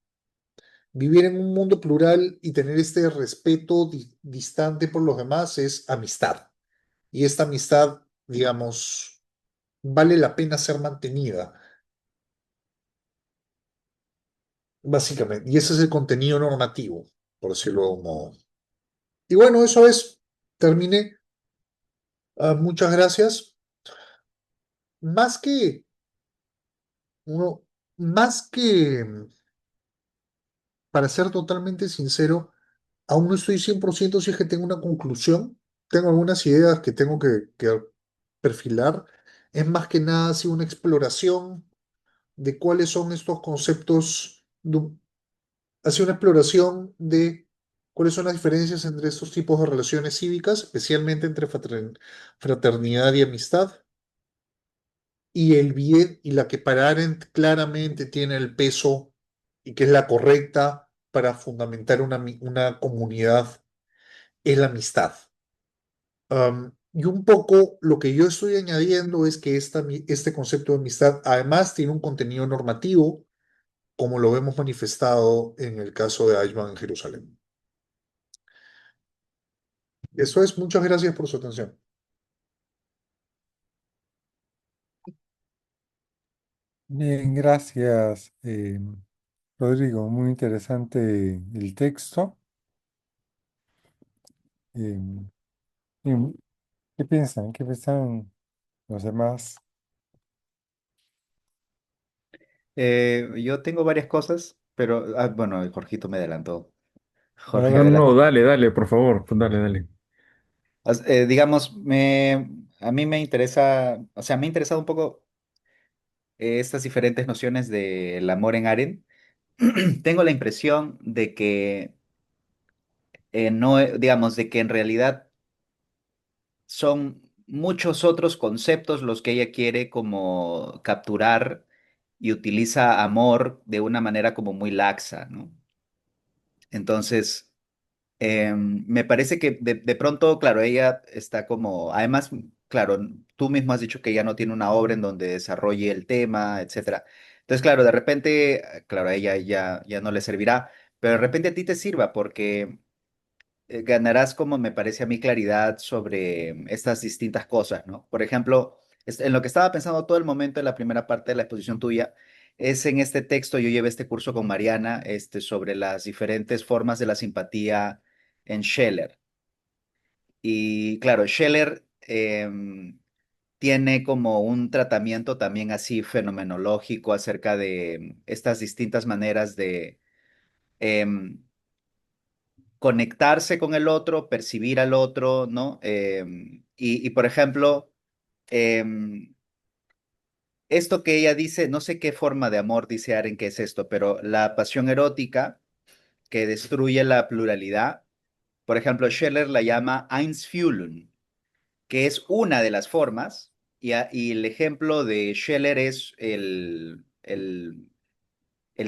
Vivir en un mundo plural y tener este respeto distante por los demás es amistad. y esta amistad, digamos, vale la pena ser mantenida, básicamente. Y ese es el contenido normativo, por decirlo de un modo. Y bueno, eso es. Terminé. Muchas gracias. Más que uno, más que, para ser totalmente sincero, aún no estoy 100% si es que tengo una conclusión. Tengo algunas ideas que tengo que perfilar. Es más que nada así una exploración de cuáles son estos conceptos, hacia una exploración de cuáles son las diferencias entre estos tipos de relaciones cívicas, especialmente entre fraternidad y amistad, y el bien y la que para Arendt claramente tiene el peso y que es la correcta para fundamentar una comunidad, es la amistad. Y un poco lo que yo estoy añadiendo es que este concepto de amistad además tiene un contenido normativo, como lo vemos manifestado en el caso de Eichmann en Jerusalén. Eso es, muchas gracias por su atención. Bien, gracias, Rodrigo. Muy interesante el texto. Eh, y ¿qué piensan? ¿Qué piensan los demás? Yo tengo varias cosas, pero bueno, Jorgito me adelantó. Jorge, Dale, No, no, no, adelante. dale, dale, por favor, pues dale, dale. Digamos, a mí me interesa, o sea, me ha interesado un poco estas diferentes nociones del amor en Aren. Tengo la impresión de que no, digamos, de que en realidad son muchos otros conceptos los que ella quiere como capturar y utiliza amor de una manera como muy laxa, ¿no? Entonces, me parece que de pronto, claro, ella está como, además, claro, tú mismo has dicho que ella no tiene una obra en donde desarrolle el tema, etcétera. Entonces, claro, de repente, claro, a ella ya no le servirá, pero de repente a ti te sirva porque ganarás, como me parece a mí, claridad sobre estas distintas cosas, ¿no? Por ejemplo, en lo que estaba pensando todo el momento en la primera parte de la exposición tuya, es en este texto, yo llevé este curso con Mariana, sobre las diferentes formas de la simpatía en Scheller. Y claro, Scheller tiene como un tratamiento también así fenomenológico acerca de estas distintas maneras de em, conectarse con el otro, percibir al otro, ¿no? Por ejemplo, em, esto que ella dice, no sé qué forma de amor dice Aren que es esto, pero la pasión erótica que destruye la pluralidad, por ejemplo, Scheller la llama Einsfühlen, que es una de las formas, y el ejemplo de Scheller es el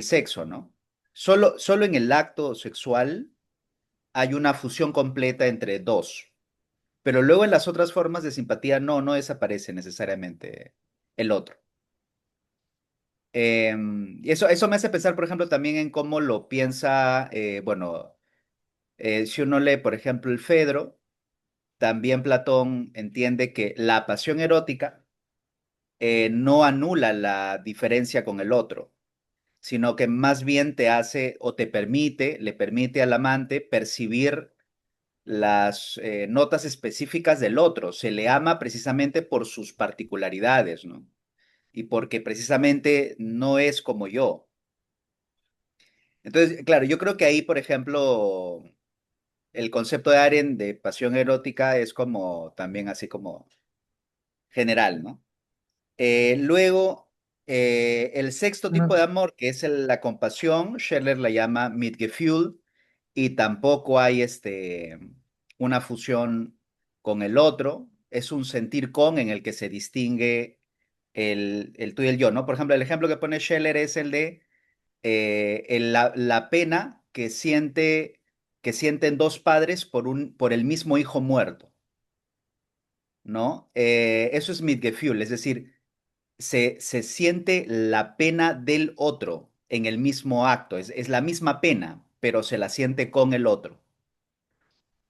sexo, ¿no? Solo en el acto sexual hay una fusión completa entre dos. Pero luego en las otras formas de simpatía no desaparece necesariamente el otro. Y eso me hace pensar, por ejemplo, también en cómo lo piensa, bueno, si uno lee, por ejemplo, el Fedro, también Platón entiende que la pasión erótica no anula la diferencia con el otro, sino que más bien te hace o te permite, le permite al amante percibir las notas específicas del otro. Se le ama precisamente por sus particularidades, ¿no? Y porque precisamente no es como yo. Entonces, claro, yo creo que ahí, por ejemplo, el concepto de Aren de pasión erótica es como también así como general, ¿no? Luego, el sexto tipo de No. amor, que es la compasión, Scheller la llama Mitgefühl, y tampoco hay una fusión con el otro, es un sentir con en el que se distingue el tú y el yo, ¿no? Por ejemplo, el ejemplo que pone Scheller es el de la pena que sienten dos padres por el mismo hijo muerto, ¿no? Eso es Mitgefühl, es decir, se siente la pena del otro en el mismo acto. Es la misma pena, pero se la siente con el otro.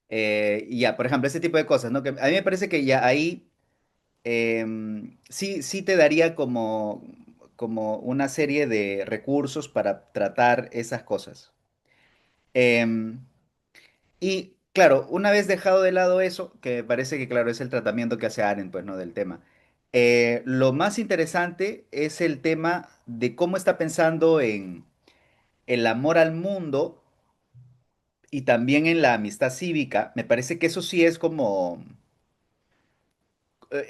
Y ya, por ejemplo, ese tipo de cosas, ¿no? Que a mí me parece que ya ahí sí, sí te daría como una serie de recursos para tratar esas cosas. Em, y claro, una vez dejado de lado eso, que me parece que claro es el tratamiento que hace Arendt, pues, ¿no? Del tema. Lo más interesante es el tema de cómo está pensando en el amor al mundo y también en la amistad cívica. Me parece que eso sí es como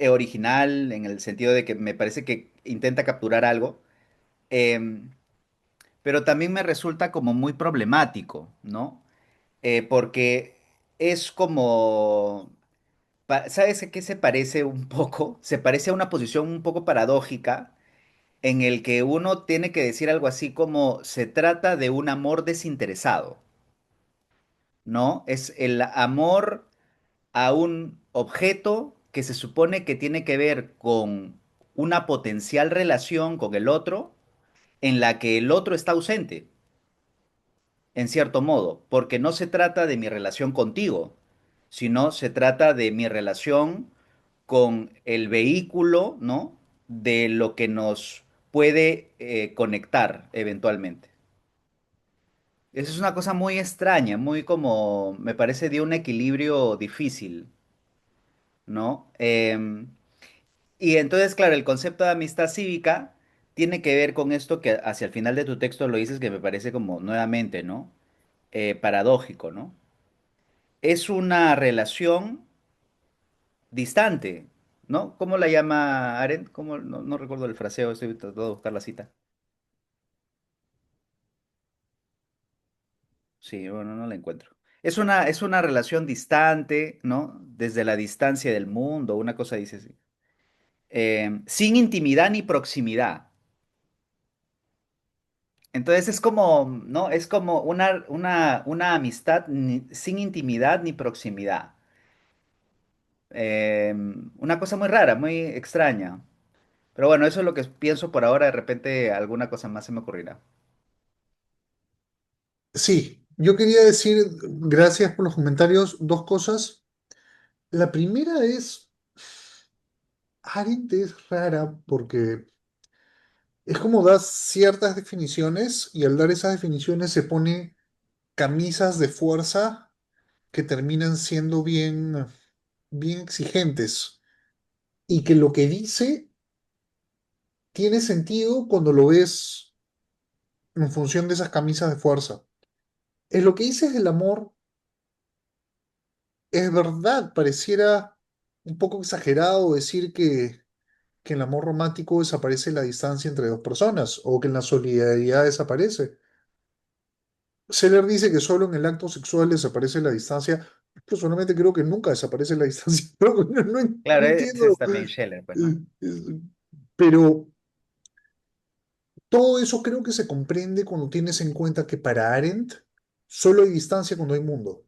original en el sentido de que me parece que intenta capturar algo. em, pero también me resulta como muy problemático, ¿no? Porque es como, ¿sabes a qué se parece un poco? Se parece a una posición un poco paradójica en el que uno tiene que decir algo así como se trata de un amor desinteresado, ¿no? Es el amor a un objeto que se supone que tiene que ver con una potencial relación con el otro en la que el otro está ausente, en cierto modo, porque no se trata de mi relación contigo, sino se trata de mi relación con el vehículo, ¿no? De lo que nos puede conectar eventualmente. Eso es una cosa muy extraña, muy como, me parece de un equilibrio difícil, ¿no? Y entonces, claro, el concepto de amistad cívica tiene que ver con esto que hacia el final de tu texto lo dices que me parece como nuevamente, ¿no? Paradójico, ¿no? Es una relación distante, ¿no? ¿Cómo la llama Arendt? ¿Cómo? No, no recuerdo el fraseo, estoy tratando de buscar la cita. Sí, bueno, no la encuentro. Es una relación distante, ¿no? Desde la distancia del mundo, una cosa dice así. Sin intimidad ni proximidad. Entonces es como, ¿no? Es como una amistad sin intimidad ni proximidad. Una cosa muy rara, muy extraña. Pero bueno, eso es lo que pienso por ahora. De repente alguna cosa más se me ocurrirá. Sí, yo quería decir, gracias por los comentarios, dos cosas. La primera es, Arendt es rara porque es como da ciertas definiciones y al dar esas definiciones se pone camisas de fuerza que terminan siendo bien exigentes y que lo que dice tiene sentido cuando lo ves en función de esas camisas de fuerza. En lo que dices del amor, es verdad, pareciera un poco exagerado decir que en el amor romántico desaparece la distancia entre dos personas o que en la solidaridad desaparece. Seller dice que solo en el acto sexual desaparece la distancia. Personalmente creo que nunca desaparece la distancia. No Claro, ese entiendo. es también Scheller, pues, ¿no? eh, eh, Pero todo eso creo que se comprende cuando tienes en cuenta que para Arendt solo hay distancia cuando hay mundo.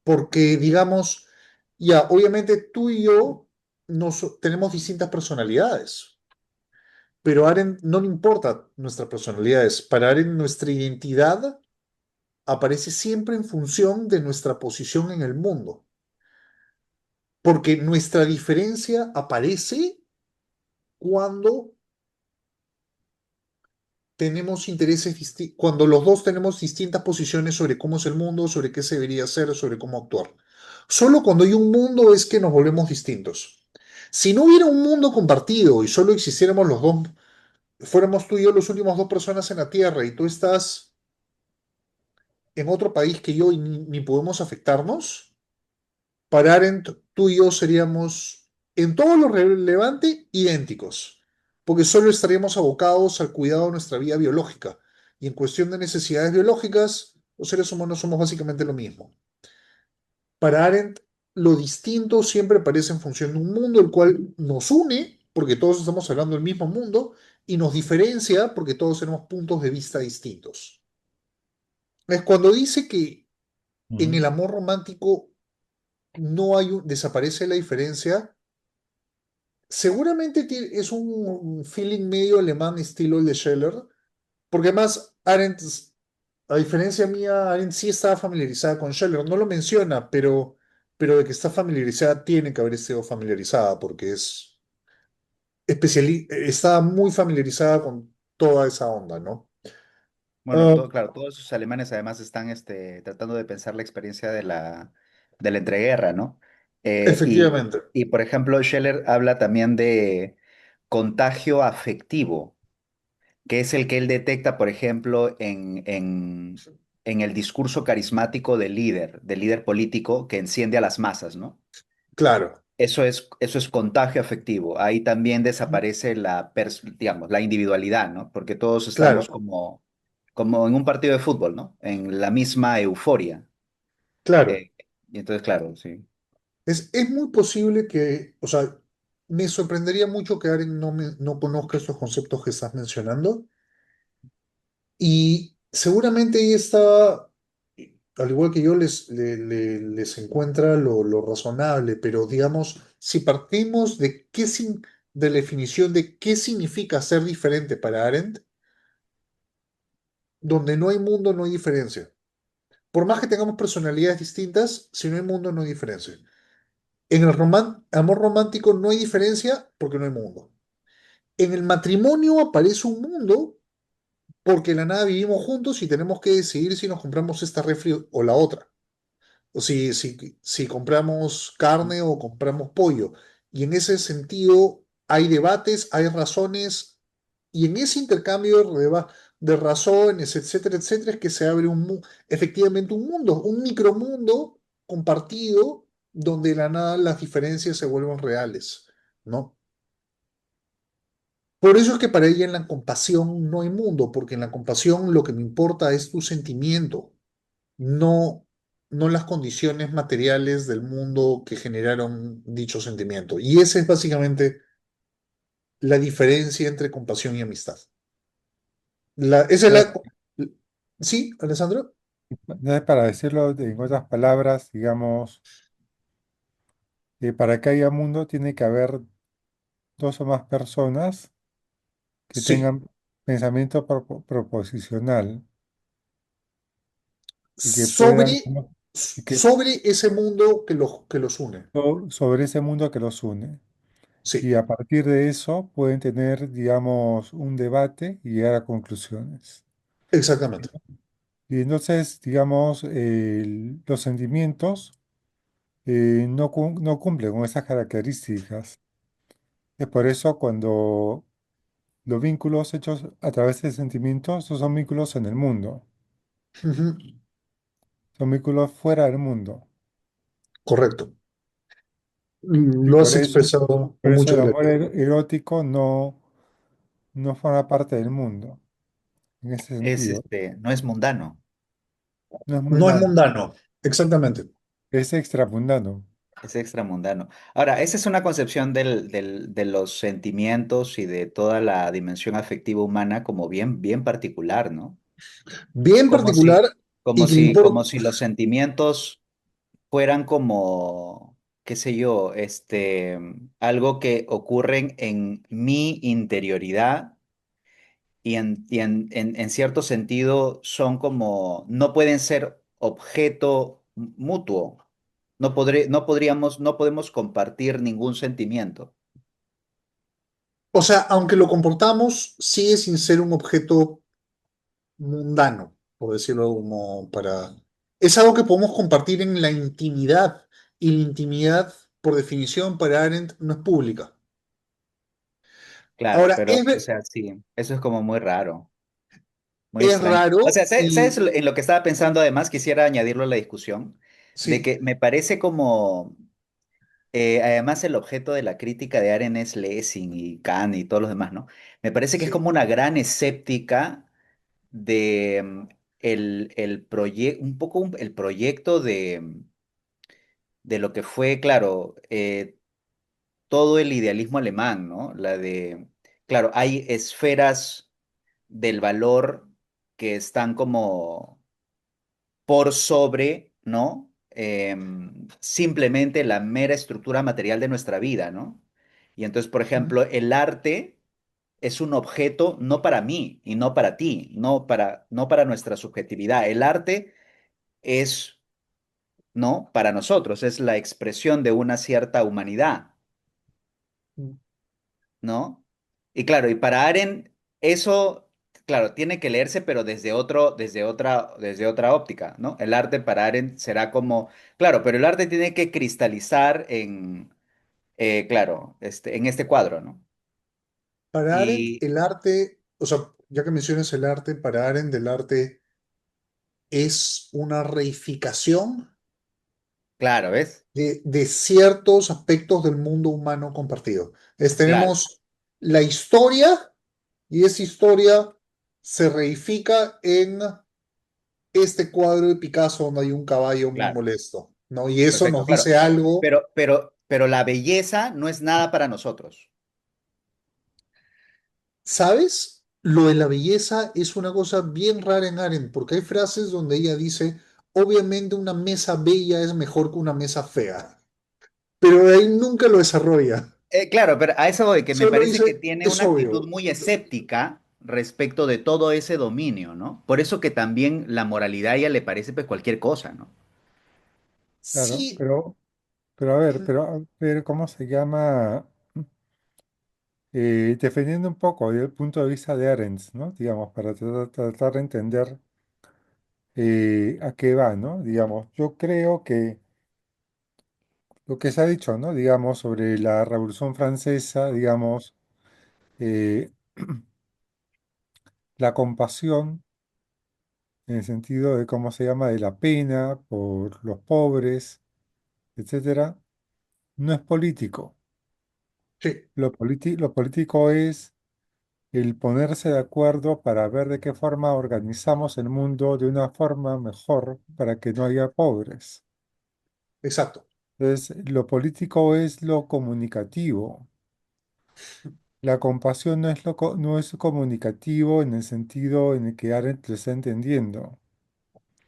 Porque, digamos, ya, obviamente tú y yo tenemos distintas personalidades, pero a Arendt no le importa nuestras personalidades. Para Arendt nuestra identidad aparece siempre en función de nuestra posición en el mundo, porque nuestra diferencia aparece cuando tenemos intereses cuando los dos tenemos distintas posiciones sobre cómo es el mundo, sobre qué se debería hacer, sobre cómo actuar. Solo cuando hay un mundo es que nos volvemos distintos. Si no hubiera un mundo compartido y solo existiéramos los dos, fuéramos tú y yo los últimos dos personas en la Tierra y tú estás en otro país que yo y ni podemos afectarnos, para Arendt tú y yo seríamos en todo lo relevante idénticos, porque solo estaríamos abocados al cuidado de nuestra vida biológica. Y en cuestión de necesidades biológicas, los seres humanos somos básicamente lo mismo. Para Arendt, lo distinto siempre aparece en función de un mundo el cual nos une, porque todos estamos hablando del mismo mundo, y nos diferencia porque todos tenemos puntos de vista distintos. Es cuando dice que en Ujú. el amor romántico no hay desaparece la diferencia, seguramente es un feeling medio alemán estilo el de Scheller, porque además Arendt a diferencia mía, Arendt sí estaba familiarizada con Scheller. No lo menciona, pero de que está familiarizada, tiene que haber sido familiarizada, porque está muy familiarizada con toda esa onda, ¿no? Bueno, Ah, todo, claro, todos esos alemanes además están tratando de pensar la experiencia de la entreguerra, ¿no? Eh, y, efectivamente, y, por ejemplo, Scheller habla también de contagio afectivo, que es el que él detecta, por ejemplo, en el discurso carismático del líder político que enciende a las masas, ¿no? claro, Eso es contagio afectivo. Ahí también desaparece digamos, la individualidad, ¿no? Porque todos estamos claro, como en un partido de fútbol, ¿no? En la misma euforia. claro. Eh, y entonces, claro, sí. Es muy posible que, o sea, me sorprendería mucho que Arendt no conozca estos conceptos que estás mencionando. Y seguramente ella está, al igual que yo, les encuentra lo razonable, pero digamos, si partimos de la definición de qué significa ser diferente para Arendt, donde no hay mundo, no hay diferencia. Por más que tengamos personalidades distintas, si no hay mundo, no hay diferencia. En el amor romántico no hay diferencia porque no hay mundo. En el matrimonio aparece un mundo porque de la nada vivimos juntos y tenemos que decidir si nos compramos esta refri o la otra. O si compramos carne o compramos pollo. Y en ese sentido hay debates, hay razones, y en ese intercambio de razones, etcétera, etcétera, es que se abre efectivamente un mundo, un micromundo compartido donde de la nada las diferencias se vuelven reales, ¿no? Por eso es que para ella en la compasión no hay mundo, porque en la compasión lo que me importa es tu sentimiento, no, no las condiciones materiales del mundo que generaron dicho sentimiento. Y esa es básicamente la diferencia entre compasión y amistad. Esa es Entonces, la... ¿Sí, Alessandro? entonces, para decirlo en otras palabras, digamos, para que haya mundo tiene que haber dos o más personas que Sí. tengan pensamiento proposicional y que puedan, Sobre, y que sobre ese mundo que los une. sobre ese mundo que los une. Y Sí, a partir de eso pueden tener, digamos, un debate y llegar a conclusiones. exactamente. Y entonces, digamos, los sentimientos no cumplen con esas características. Es por eso cuando los vínculos hechos a través de sentimientos no son vínculos en el mundo, Ujú, son vínculos fuera del mundo. correcto. Y Lo has expresado por con eso mucha el amor claridad. erótico no forma parte del mundo, en ese sentido. No es mundano, No es No es mundano, mundano, exactamente. es extramundano. es extramundano. Ahora, esa es una concepción de los sentimientos y de toda la dimensión afectiva humana como bien, bien particular, ¿no? Bien Como particular si, y que me importa. como si los sentimientos fueran como, qué sé yo, algo que ocurren en mi interioridad en cierto sentido son como, no pueden ser objeto mutuo. No podemos compartir ningún sentimiento. O sea, aunque lo comportamos, sigue sin ser un objeto mundano, por decirlo como para... Es algo que podemos compartir en la intimidad, y la intimidad, por definición, para Arendt, no es pública. Claro, Ahora, pero, o sea, sí, eso es como muy raro, muy es extraño. O raro sea, ¿sabes y en lo que estaba pensando además? Quisiera añadirlo a la discusión, de sí, que me parece como, además el objeto de la crítica de Arendt es Lessing y Kant y todos los demás, ¿no? Me parece que es sí. como una gran escéptica de un poco el proyecto de lo que fue, claro, todo el idealismo alemán, ¿no? Claro, hay esferas del valor que están como por sobre, ¿no? Simplemente la mera estructura material de nuestra vida, ¿no? Y entonces, por ejemplo, el arte. es un objeto no para mí y no para ti, no para nuestra subjetividad. El arte es, ¿no? Para nosotros, es la expresión de una cierta humanidad, ¿no? Y claro, y para Aren, eso, claro, tiene que leerse, pero desde otra óptica, ¿no? El arte para Aren será como, claro, pero el arte tiene que cristalizar en, claro, en este cuadro, ¿no? Para Arendt, Y el arte, o sea, ya que mencionas el arte, para Arendt el arte es una reificación claro, ¿ves? de ciertos aspectos del mundo humano compartido. Claro, Tenemos la historia y esa historia se reifica en este cuadro de Picasso donde hay un caballo muy claro, molesto, ¿no? Y eso perfecto, nos claro. dice algo. Pero la belleza no es nada para nosotros. ¿Sabes? Lo de la belleza es una cosa bien rara en Arendt, porque hay frases donde ella dice, obviamente una mesa bella es mejor que una mesa fea, pero de ahí nunca lo desarrolla. Claro, pero a eso voy, que me Solo parece que dice, tiene es una actitud obvio. muy escéptica respecto de todo ese dominio, ¿no? Por eso que también la moralidad a ella le parece pues cualquier cosa, ¿no? Claro, Sí, pero a ver, pero a ver cómo se llama, defendiendo un poco el punto de vista de Arendt, ¿no? Digamos, para tratar de entender a qué va, ¿no? Digamos, yo creo que lo que se ha dicho, ¿no? Digamos, sobre la Revolución Francesa, digamos, eh, la compasión, en el sentido de cómo se llama, de la pena por los pobres, etcétera, no es político. sí, Lo político es el ponerse de acuerdo para ver de qué forma organizamos el mundo de una forma mejor para que no haya pobres. exacto, Entonces, lo político es lo comunicativo. La compasión no es comunicativo en el sentido en el que Arendt lo está entendiendo,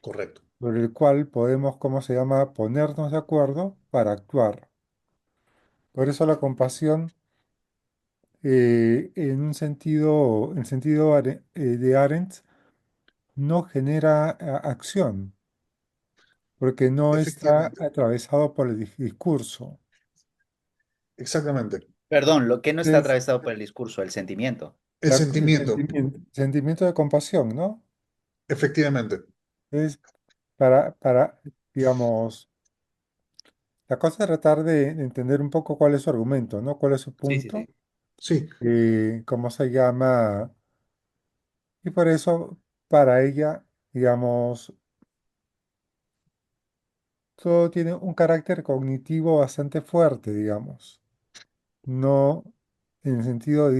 correcto. por el cual podemos, ¿cómo se llama?, ponernos de acuerdo para actuar. Por eso la compasión, en un sentido, en sentido de Arendt, no genera acción, porque no está Efectivamente, atravesado por el discurso. exactamente. Perdón, lo que no está Es atravesado por el discurso, el sentimiento. El sentimiento, sentimiento de compasión, ¿no? efectivamente. Es digamos, la cosa es tratar de entender un poco cuál es su argumento, ¿no? ¿Cuál es su Sí, sí, punto? sí. Sí, ¿Cómo se llama? Y por eso, para ella, digamos, todo tiene un carácter cognitivo bastante fuerte, digamos. No en el sentido,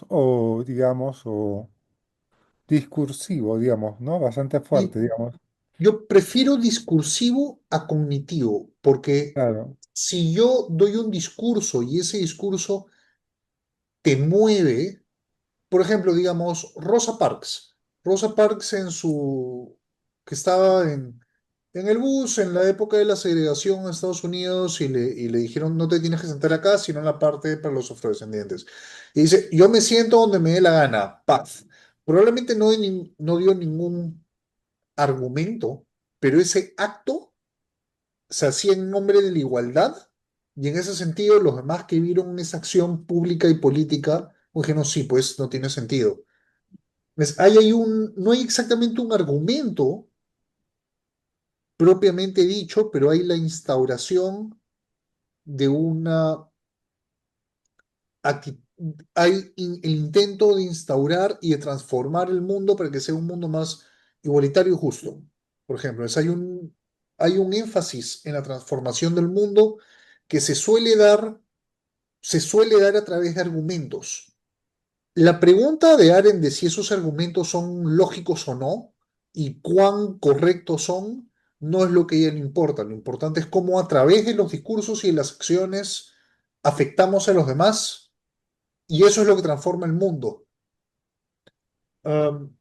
o discursivo, digamos, ¿no? Bastante y fuerte, digamos. yo prefiero discursivo a cognitivo, porque Claro, si yo doy un discurso y ese discurso te mueve, por ejemplo, digamos, Rosa Parks. Rosa Parks que estaba en el bus en la época de la segregación en Estados Unidos y le dijeron no te tienes que sentar acá, sino en la parte para los afrodescendientes. Y dice, yo me siento donde me dé la gana, paz. Probablemente no dio ningún argumento, pero ese acto se hacía en nombre de la igualdad y en ese sentido los demás que vieron esa acción pública y política dijeron, sí, pues no tiene sentido. No hay exactamente un argumento propiamente dicho, pero hay la instauración de una acti- el intento de instaurar y de transformar el mundo para que sea un mundo más igualitario y justo. Por ejemplo, hay un énfasis en la transformación del mundo que se suele dar a través de argumentos. La pregunta de Arendt de si esos argumentos son lógicos o no y cuán correctos son, no es lo que a ella le importa. Lo importante es cómo a través de los discursos y de las acciones afectamos a los demás y eso es lo que transforma el mundo. Um,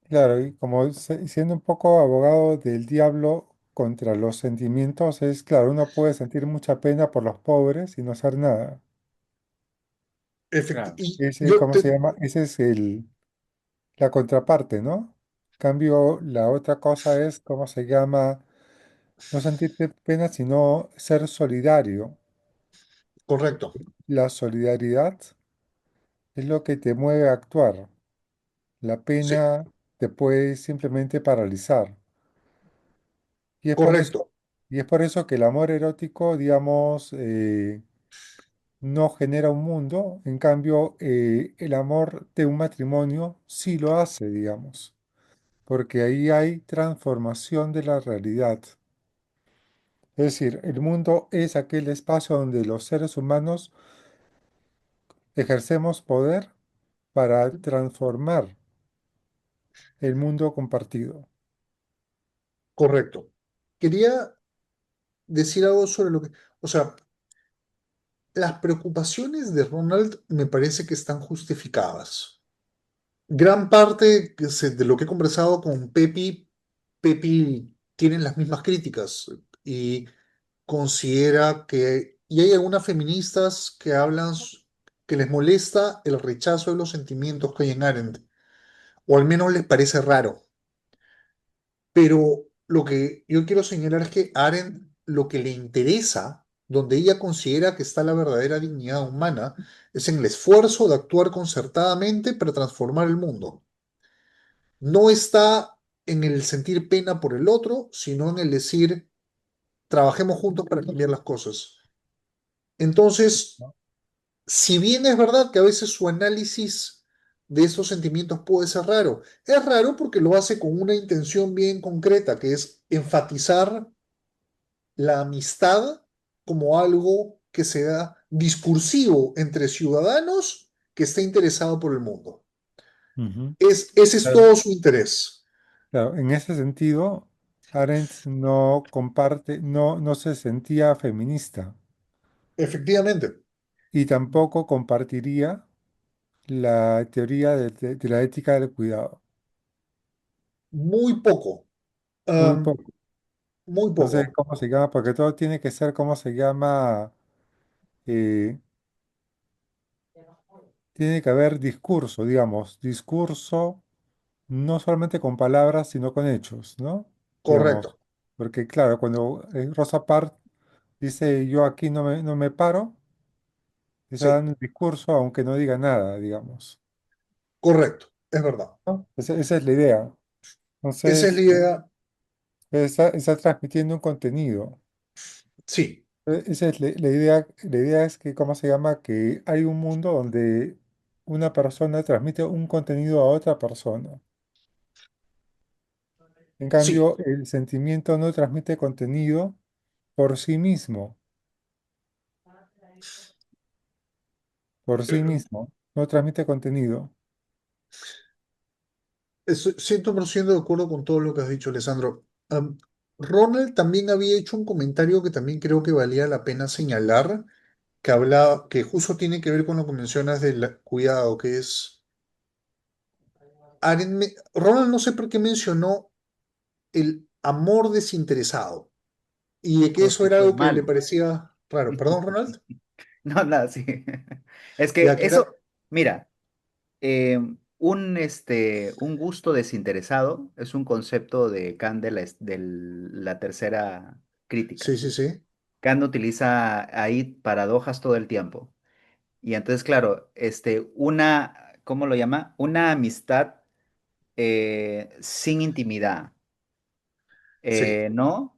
claro, y como siendo un poco abogado del diablo contra los sentimientos, es claro, uno puede sentir mucha pena por los pobres y no hacer nada. Claro. Y Ese, yo ¿cómo te, se llama? Ese es la contraparte, ¿no? Cambio, la otra cosa es, ¿cómo se llama? No sentirte pena, sino ser solidario. correcto, La solidaridad es lo que te mueve a actuar. La sí, pena te puede simplemente paralizar. Y es por eso, correcto, y es por eso que el amor erótico, digamos, no genera un mundo. En cambio, el amor de un matrimonio sí lo hace, digamos, porque ahí hay transformación de la realidad. Es decir, el mundo es aquel espacio donde los seres humanos ejercemos poder para transformar el mundo compartido. correcto. Quería decir algo sobre lo que, o sea, las preocupaciones de Ronald me parece que están justificadas. Gran parte de lo que he conversado con Pepi tienen las mismas críticas y considera que, y hay algunas feministas que hablan, que les molesta el rechazo de los sentimientos que hay en Arendt, o al menos les parece raro. Pero lo que yo quiero señalar es que Arendt lo que le interesa, donde ella considera que está la verdadera dignidad humana, es en el esfuerzo de actuar concertadamente para transformar el mundo. No está en el sentir pena por el otro, sino en el decir, trabajemos juntos para cambiar las cosas. Entonces, ¿No? si bien es verdad que a veces su análisis de esos sentimientos puede ser raro, es raro porque lo hace con una intención bien concreta, que es enfatizar la amistad como algo que sea discursivo entre ciudadanos que esté interesado por el mundo. Ujú. Ese es Claro. todo su interés, Claro, en ese sentido, Arendt no comparte, no se sentía feminista efectivamente, y tampoco compartiría la teoría de la ética del cuidado. muy poco, Muy um, poco. muy No sé poco, cómo se llama, porque todo tiene que ser, ¿cómo se llama? Eh, Tiene que haber discurso, digamos, discurso no solamente con palabras, sino con hechos, ¿no? Digamos, correcto, porque claro, cuando Rosa Parks dice yo aquí no me paro, está sí, dando un discurso aunque no diga nada, digamos. correcto, es verdad. ¿No? Esa es la idea. Esa es la Entonces, idea, está transmitiendo un contenido. sí, Esa es la idea. La idea es que, ¿cómo se llama? Que hay un mundo donde una persona transmite un contenido a otra persona. En sí, cambio, el sentimiento no transmite contenido por sí mismo, por sí mismo, no transmite contenido. estoy 100% de acuerdo con todo lo que has dicho, Alessandro. Ronald también había hecho un comentario que también creo que valía la pena señalar, que habla, que justo tiene que ver con lo que mencionas del cuidado, que es Ronald no sé por qué mencionó el amor desinteresado y de que eso Porque era eso es algo que le malo. parecía raro. Perdón, Ronald, No, nada, sí. Es que ya que era, eso, mira, eh, un gusto desinteresado es un concepto de Kant de la tercera crítica. sí, sí, sí, Kant utiliza ahí paradojas todo el tiempo. Y entonces, claro, ¿cómo lo llama? Una amistad sin intimidad, sí, ¿no?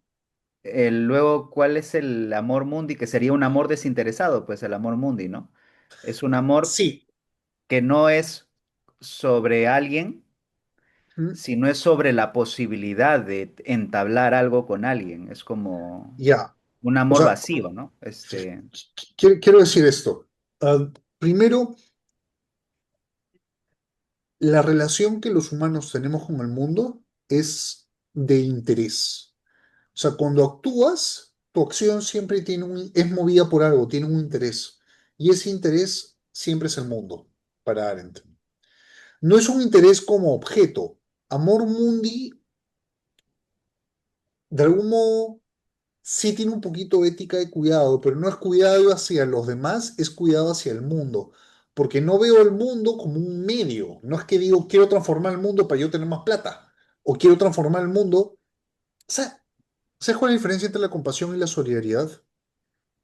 Luego, ¿cuál es el amor mundi? Que sería un amor desinteresado, pues el amor mundi, ¿no? Es un amor sí, que no es sobre alguien, mm, sino es sobre la posibilidad de entablar algo con alguien. Es como ya. un O amor sea, vacío, ¿no? quiero decir esto. Primero, la relación que los humanos tenemos con el mundo es de interés. O sea, cuando actúas, tu acción siempre es movida por algo, tiene un interés. Y ese interés siempre es el mundo, para Arendt. No es un interés como objeto. Amor mundi, de algún modo, sí tiene un poquito de ética de cuidado, pero no es cuidado hacia los demás, es cuidado hacia el mundo. porque no veo el mundo como un medio. No es que digo, quiero transformar el mundo para yo tener más plata, o quiero transformar el mundo. O sea, ¿sabes cuál es la diferencia entre la compasión y la solidaridad?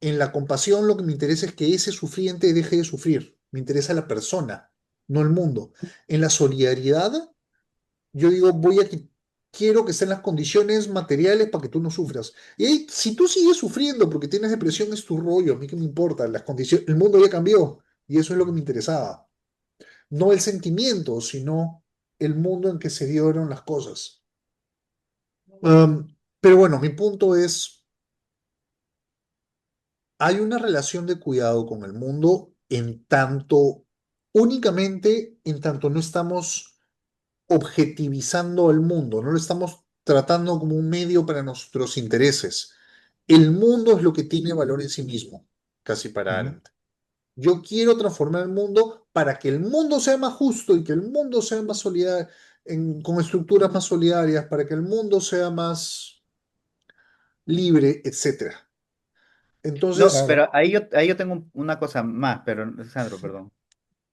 En la compasión lo que me interesa es que ese sufriente deje de sufrir. Me interesa la persona, no el mundo. En la solidaridad, yo digo, quiero que estén las condiciones materiales para que tú no sufras. Y ahí, si tú sigues sufriendo porque tienes depresión, es tu rollo, a mí qué me importa, las condiciones, el mundo ya cambió y eso es lo que me interesaba. No el sentimiento, sino el mundo en que se dieron las cosas. Pero bueno, mi punto es, hay una relación de cuidado con el mundo únicamente en tanto no estamos objetivizando el mundo, no lo estamos tratando como un medio para nuestros intereses. El mundo es lo que tiene valor en sí mismo, casi para Ujú. Arendt. Yo quiero transformar el mundo para que el mundo sea más justo y que el mundo sea más solidario, con estructuras más solidarias, para que el mundo sea más libre, etcétera. No, Entonces, Claro, pero ahí yo tengo una cosa más, pero Sandro, perdón.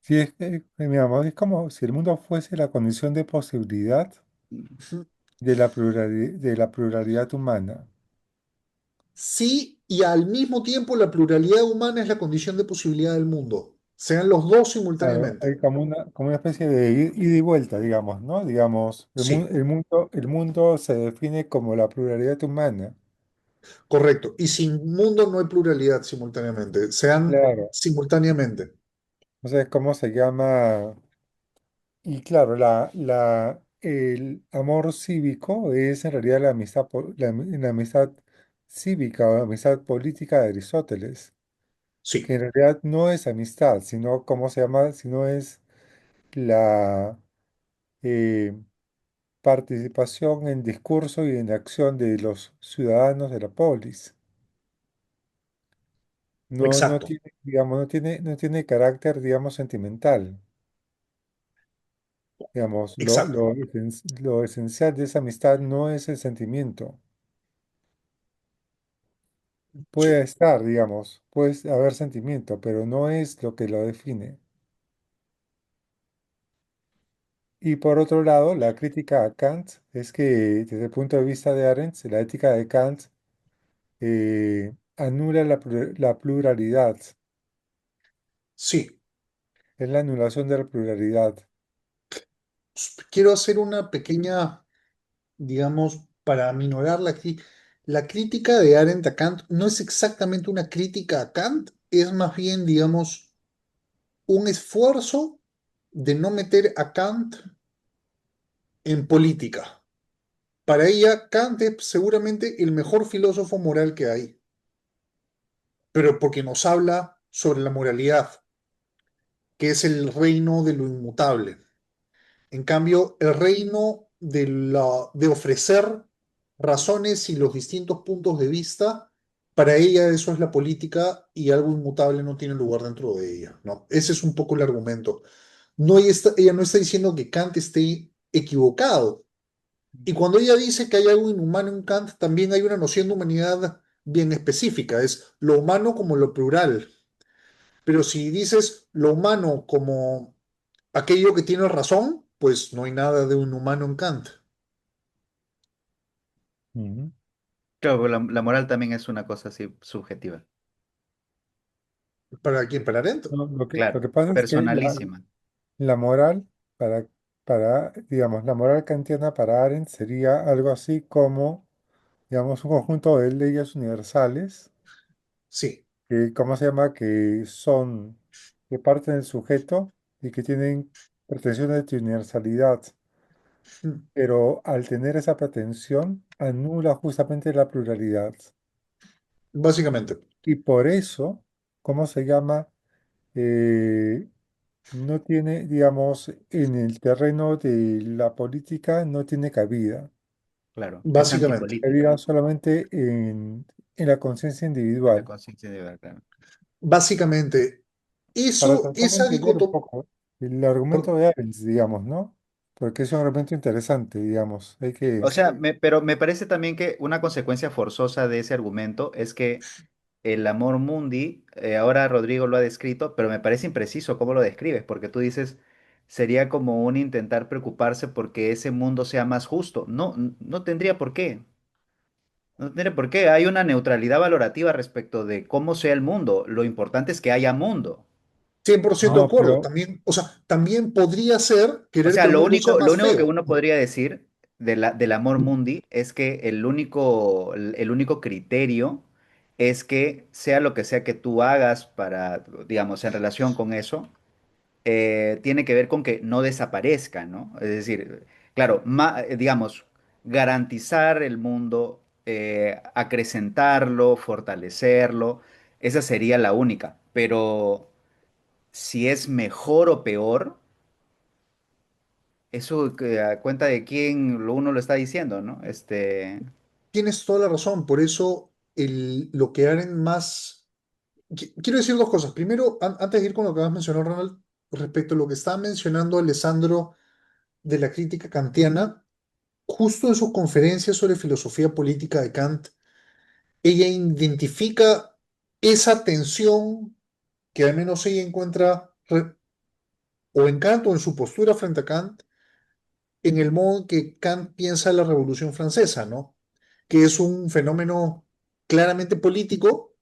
sí, es que, digamos, es como si el mundo fuese la condición de posibilidad de la pluralidad humana. sí, y al mismo tiempo la pluralidad humana es la condición de posibilidad del mundo. Sean los dos Claro, simultáneamente. hay como una especie de ida y vuelta, digamos, ¿no? Digamos, Sí, el mundo se define como la pluralidad humana. correcto. Y sin mundo no hay pluralidad simultáneamente. Sean Claro. simultáneamente. O sea, ¿cómo se llama? Y claro, el amor cívico es en realidad la amistad, la amistad cívica o la amistad política de Aristóteles, que Sí, en realidad no es amistad, sino, ¿cómo se llama? Sino es la eh, participación en discurso y en acción de los ciudadanos de la polis. No exacto, tiene, digamos, no tiene carácter, digamos, sentimental. Digamos, exacto. lo esencial de esa amistad no es el sentimiento. Puede Sí, estar, digamos, puede haber sentimiento, pero no es lo que lo define. Y por otro lado, la crítica a Kant es que, desde el punto de vista de Arendt, la ética de Kant anula la pluralidad, sí. es la anulación de la pluralidad. Quiero hacer una pequeña, digamos, para aminorar la crítica de Arendt a Kant. No es exactamente una crítica a Kant, es más bien, digamos, un esfuerzo de no meter a Kant en política. Para ella, Kant es seguramente el mejor filósofo moral que hay, pero porque nos habla sobre la moralidad, que es el reino de lo inmutable. En cambio, el reino de ofrecer razones y los distintos puntos de vista, para ella eso es la política y algo inmutable no tiene lugar dentro de ella, ¿no? Ese es un poco el argumento. No, ella no está diciendo que Kant esté equivocado. Y cuando ella dice que hay algo inhumano en Kant, también hay una noción de humanidad bien específica, es lo humano como lo plural. Pero si dices lo humano como aquello que tiene razón, pues no hay nada de un humano en Kant. Ujú. Claro, la moral también es una cosa así subjetiva. ¿Para quién? ¿Para Arendt? No, lo Claro, que pasa es que personalísima. la moral, digamos, la moral kantiana para Arendt sería algo así como, digamos, un conjunto de leyes universales Sí. que, ¿cómo se llama? Que parten del sujeto y que tienen pretensiones de universalidad, Mm. pero al tener esa pretensión anula justamente la pluralidad. Básicamente. Y por eso, ¿cómo se llama? Eh, no tiene, digamos, en el terreno de la política, no tiene cabida. Claro, es Básicamente. antipolítica Cabida solamente en la conciencia en la individual. conciencia individual, claro. Básicamente. Para Eso, tratar de esa entender un dicotomía. poco el argumento de Arendt, digamos, ¿no? Porque es un argumento interesante, digamos. Hay que... O sea, pero me parece también que una consecuencia forzosa de ese argumento es que el amor mundi, ahora Rodrigo lo ha descrito, pero me parece impreciso cómo lo describes, porque tú dices, sería como un intentar preocuparse porque ese mundo sea más justo. No, no tendría por qué. No tendría por qué. Hay una neutralidad valorativa respecto de cómo sea el mundo. Lo importante es que haya mundo. 100% de No, acuerdo. pero También, o sea, también podría ser O querer sea, que el mundo sea lo más único que feo. uno podría decir del amor mundi es que el único criterio es que sea lo que sea que tú hagas para, digamos, en relación con eso, tiene que ver con que no desaparezca, ¿no? Es decir, claro, digamos, garantizar el mundo, acrecentarlo, fortalecerlo, esa sería la única. Pero si es mejor o peor, eso que a cuenta de quién uno lo está diciendo, ¿no? Tienes toda la razón. Por eso lo que harán más... Quiero decir dos cosas. Primero, antes de ir con lo que has mencionado, Ronald, respecto a lo que estaba mencionando Alessandro de la crítica kantiana, justo en sus conferencias sobre filosofía política de Kant, ella identifica esa tensión que al menos ella encuentra o en Kant o en su postura frente a Kant, en el modo en que Kant piensa la Revolución Francesa, ¿no? Que es un fenómeno claramente político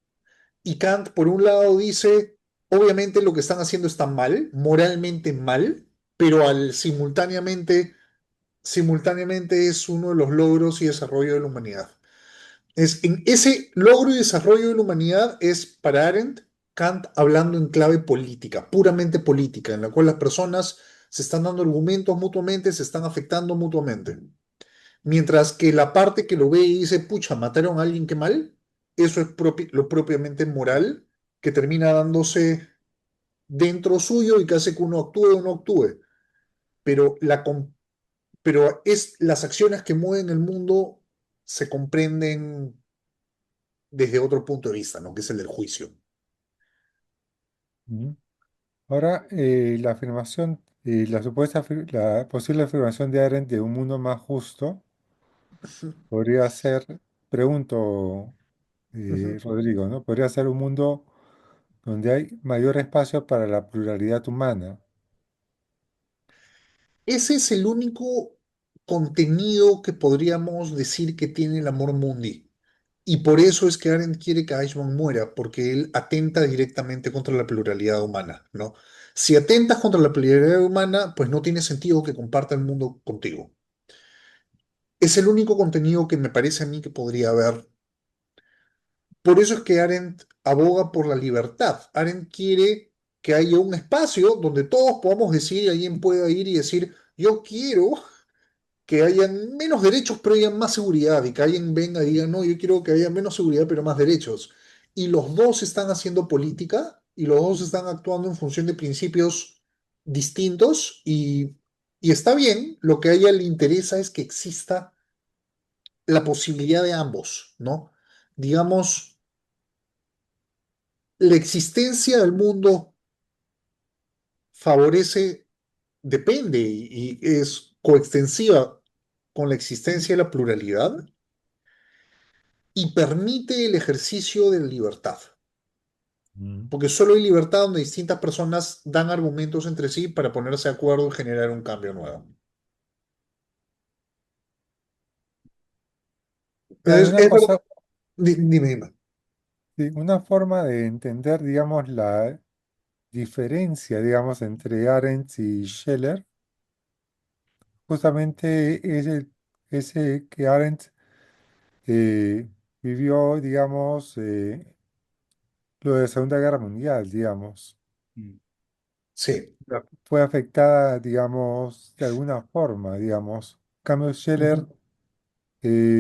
y Kant, por un lado, dice, obviamente lo que están haciendo está mal, moralmente mal, pero simultáneamente es uno de los logros y desarrollo de la humanidad. En ese logro y desarrollo de la humanidad es para Arendt Kant hablando en clave política, puramente política, en la cual las personas se están dando argumentos mutuamente, se están afectando mutuamente. Mientras que la parte que lo ve y dice, pucha, mataron a alguien, qué mal, eso es lo propiamente moral que termina dándose dentro suyo y que hace que uno actúe o no actúe. Pero, las acciones que mueven el mundo se comprenden desde otro punto de vista, ¿no? Que es el del juicio. mm, ahora la afirmación, la posible afirmación de Arendt de un mundo más justo podría ser, pregunto, Ujú. Rodrigo, ¿no? Podría ser un mundo donde hay mayor espacio para la pluralidad humana. Ese es el único contenido que podríamos decir que tiene el amor mundi. Y por eso es que Arendt quiere que Eichmann muera, porque él atenta directamente contra la pluralidad humana, ¿no? Si atentas contra la pluralidad humana, pues no tiene sentido que comparta el mundo contigo. Es el único contenido que me parece a mí que podría haber. Por eso es que Arendt aboga por la libertad. Arendt quiere que haya un espacio donde todos podamos decir, alguien pueda ir y decir, yo quiero que hayan menos derechos, pero haya más seguridad, y que alguien venga y diga, no, yo quiero que haya menos seguridad, pero más derechos. Y los dos están haciendo política y los dos están actuando en función de principios distintos y está bien, lo que a ella le interesa es que exista la posibilidad de ambos, ¿no? Digamos, la existencia del mundo favorece, depende y es coextensiva con la existencia de la pluralidad y permite el ejercicio de la libertad, Mm. porque solo hay libertad donde distintas personas dan argumentos entre sí para ponerse de acuerdo y generar un cambio nuevo. Claro, una Es verdad. cosa, Dime, dime. sí, una forma de entender, digamos, la diferencia, digamos, entre Arendt y Scheller, justamente ese que Arendt eh, vivió, digamos, lo de la Segunda Guerra Mundial, digamos. Mm. Sí. Fue afectada, digamos, de alguna forma, digamos. En cambio, Scheller Ujú,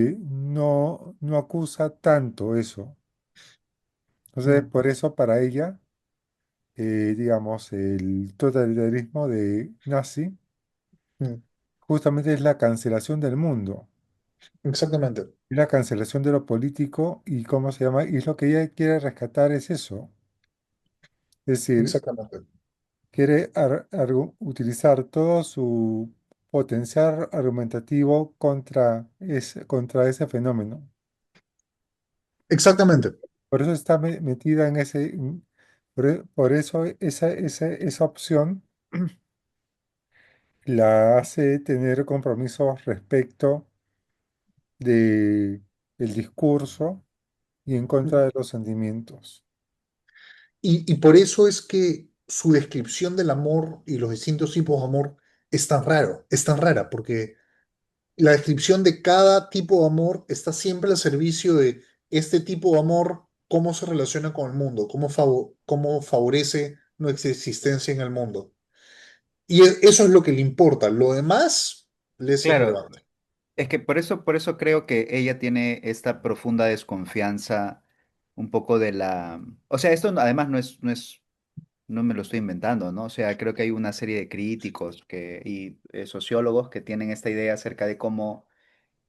no acusa tanto eso. Entonces, mm, por eso para ella, digamos, el totalitarismo de nazi mm. justamente es la cancelación del mundo, Exactamente, es la cancelación de lo político y cómo se llama, y es lo que ella quiere rescatar es eso. Es decir, exactamente. quiere utilizar todo su potencial argumentativo contra ese fenómeno. Exactamente. por eso está metida en por eso esa opción la hace tener compromisos respecto de el discurso y en contra de los sentimientos. Y por eso es que su descripción del amor y los distintos tipos de amor es tan raro, es tan rara, porque la descripción de cada tipo de amor está siempre al servicio de este tipo de amor, cómo se relaciona con el mundo, cómo favorece nuestra existencia en el mundo. Y eso es lo que le importa. Lo demás le es Claro, irrelevante. es que por eso creo que ella tiene esta profunda desconfianza un poco de la... O sea, esto además no me lo estoy inventando, ¿no? O sea, creo que hay una serie de críticos y sociólogos que tienen esta idea acerca de cómo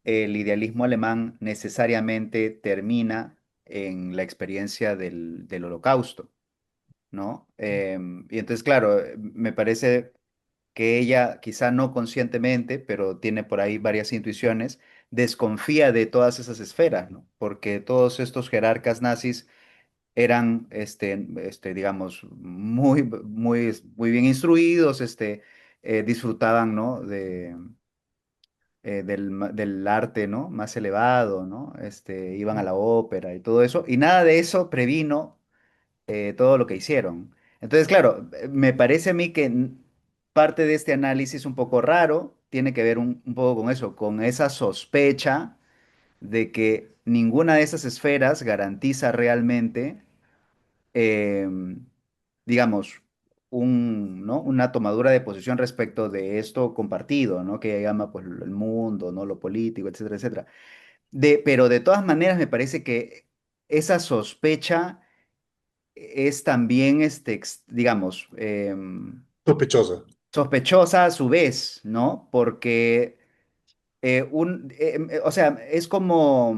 el idealismo alemán necesariamente termina en la experiencia del Holocausto, ¿no? Y entonces, claro, me parece que ella, quizá no conscientemente, pero tiene por ahí varias intuiciones, desconfía de todas esas esferas, ¿no? Porque todos estos jerarcas nazis eran, digamos, muy bien instruidos, disfrutaban, ¿no? Del arte, ¿no? Más elevado, ¿no? Iban a la ópera y todo eso, y nada de eso previno todo lo que hicieron. Entonces, claro, me parece a mí que parte de este análisis un poco raro tiene que ver un poco con eso, con esa sospecha de que ninguna de esas esferas garantiza realmente, em, digamos, ¿no? Una tomadura de posición respecto de esto compartido, ¿no? Que ella llama pues el mundo, ¿no? Lo político, etcétera, etcétera. Pero de todas maneras me parece que esa sospecha es también, digamos, Sospechosa. sospechosa a su vez, ¿no? Porque, o sea, es como,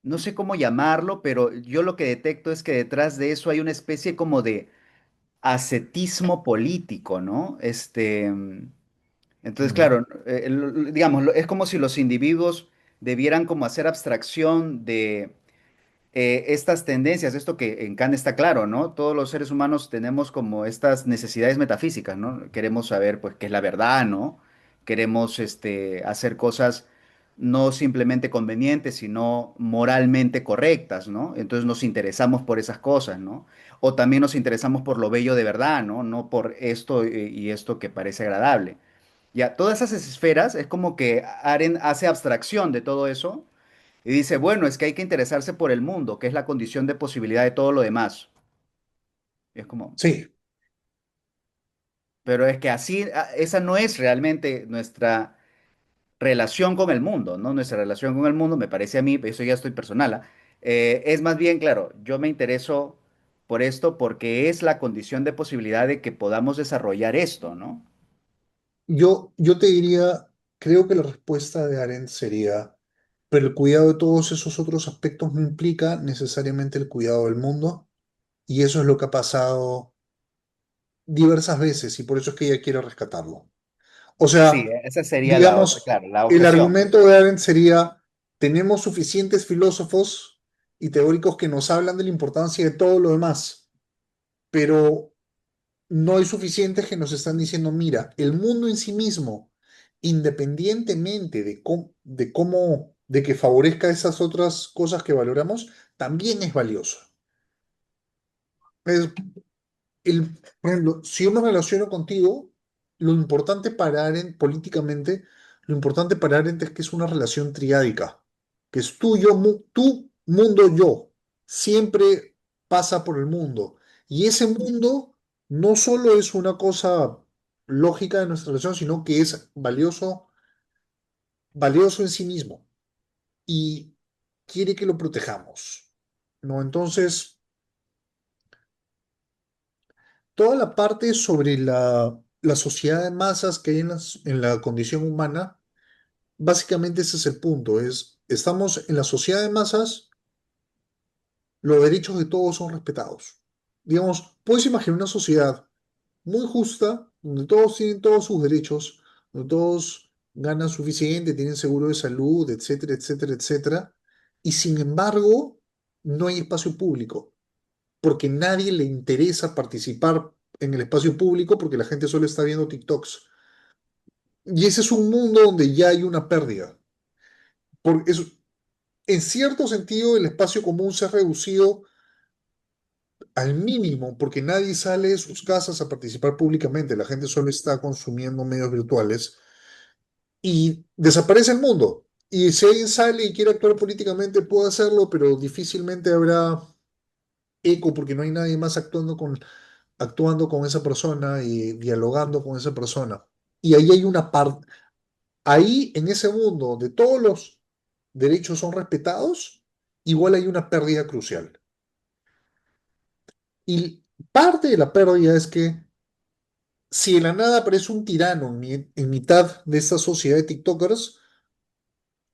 no sé cómo llamarlo, pero yo lo que detecto es que detrás de eso hay una especie como de ascetismo político, ¿no? Entonces, Mm. claro, digamos, es como si los individuos debieran como hacer abstracción de estas tendencias, esto que en Kant está claro, ¿no? Todos los seres humanos tenemos como estas necesidades metafísicas, ¿no? Queremos saber, pues, qué es la verdad, ¿no? Queremos, hacer cosas no simplemente convenientes, sino moralmente correctas, ¿no? Entonces nos interesamos por esas cosas, ¿no? O también nos interesamos por lo bello de verdad, ¿no? No por esto y esto que parece agradable. Ya, todas esas esferas es como que Arendt hace abstracción de todo eso y dice, bueno, es que hay que interesarse por el mundo, que es la condición de posibilidad de todo lo demás. Y es como, Sí, pero es que así, esa no es realmente nuestra relación con el mundo, ¿no? Nuestra relación con el mundo, me parece a mí, eso ya estoy personal, es más bien, claro, yo me intereso por esto porque es la condición de posibilidad de que podamos desarrollar esto, ¿no? yo te diría, creo que la respuesta de Arendt sería, pero el cuidado de todos esos otros aspectos no implica necesariamente el cuidado del mundo, y eso es lo que ha pasado diversas veces, y por eso es que ella quiere rescatarlo. O Sí, sea, esa sería digamos, claro, la el objeción. argumento de Arendt sería, tenemos suficientes filósofos y teóricos que nos hablan de la importancia de todo lo demás, pero no hay suficientes que nos están diciendo, mira, el mundo en sí mismo, independientemente de que favorezca esas otras cosas que valoramos, también es valioso. Es, por ejemplo, si yo me relaciono contigo, lo importante para Arendt políticamente, lo importante para Arendt es que es una relación triádica, que es tú, yo, tú, mundo, yo. Siempre pasa por el mundo. Y ese mundo no solo es una cosa lógica de nuestra relación, sino que es valioso, valioso en sí mismo. Y quiere que lo protejamos. ¿No? Entonces, toda la parte sobre la sociedad de masas que hay en la condición humana, básicamente ese es el punto, estamos en la sociedad de masas, los derechos de todos son respetados. Digamos, puedes imaginar una sociedad muy justa, donde todos tienen todos sus derechos, donde todos ganan suficiente, tienen seguro de salud, etcétera, etcétera, etcétera, y sin embargo, no hay espacio público, porque nadie le interesa participar en el espacio público porque la gente solo está viendo TikToks. Y ese es un mundo donde ya hay una pérdida. En cierto sentido, el espacio común se ha reducido al mínimo porque nadie sale de sus casas a participar públicamente. La gente solo está consumiendo medios virtuales y desaparece el mundo. Y si alguien sale y quiere actuar políticamente, puede hacerlo, pero difícilmente habrá eco porque no hay nadie más actuando con esa persona y dialogando con esa persona. Y ahí hay una parte, ahí en ese mundo donde todos los derechos son respetados, igual hay una pérdida crucial. Y parte de la pérdida es que si de la nada aparece un tirano en mitad de esta sociedad de TikTokers,